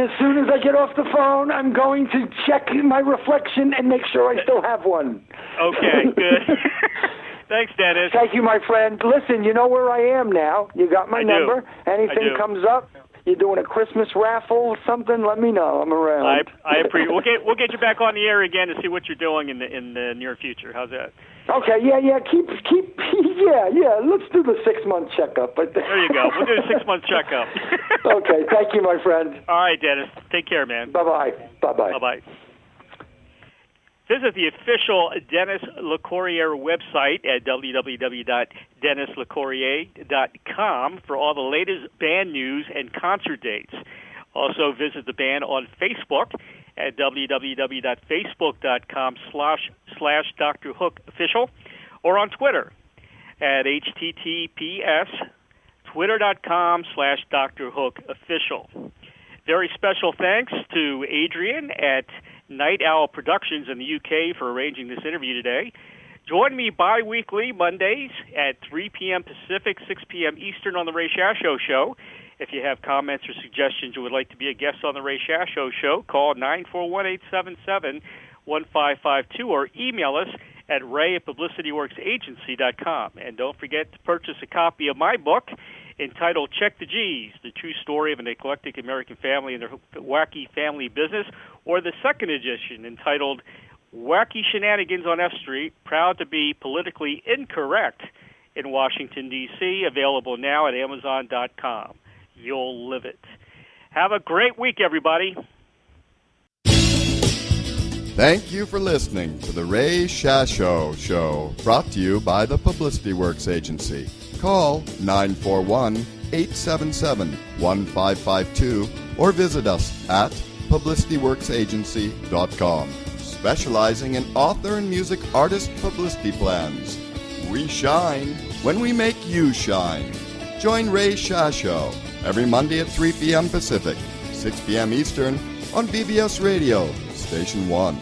S3: as soon as I get off the phone, I'm going to check my reflection and make sure I still have one.
S2: Okay, good. Thanks, Dennis.
S3: Thank you, my friend. Listen, you know where I am now. You got my number. Anything comes up, you're doing a Christmas raffle or something, let me know. I'm around.
S2: I appreciate. We'll get you back on the air again to see what you're doing in the near future. How's that?
S3: Okay, yeah. Keep. Yeah. Let's do the 6-month checkup. But
S2: there you go. We'll do the 6-month checkup.
S3: Okay. Thank you, my friend.
S2: All right, Dennis. Take care, man.
S3: Bye-bye.
S2: Bye-bye. Visit the official Dennis Locorriere website at www.dennislocorriere.com for all the latest band news and concert dates. Also visit the band on Facebook at www.facebook.com/Dr. Hook official or on Twitter at https://twitter.com/Dr. Hook official. Very special thanks to Adrian at Night Owl Productions in the UK for arranging this interview today. Join me bi-weekly Mondays at 3 p.m. Pacific, 6 p.m. Eastern on The Ray Shasho Show. If you have comments or suggestions you would like to be a guest on The Ray Shasho Show, call 941-877-1552 or email us at ray@publicityworksagency.com. And don't forget to purchase a copy of my book entitled Check the G's, the true story of an eclectic American family and their wacky family business, or the second edition entitled Wacky Shenanigans on F Street, proud to be politically incorrect in Washington, D.C., available now at Amazon.com. You'll live it. Have a great week, everybody.
S1: Thank you for listening to the Ray Shasho Show, brought to you by the Publicity Works Agency. Call 941-877-1552 or visit us at publicityworksagency.com, specializing in author and music artist publicity plans. We shine when we make you shine. Join Ray Shasho every Monday at 3 p.m. Pacific, 6 p.m. Eastern on BBS Radio, Station 1.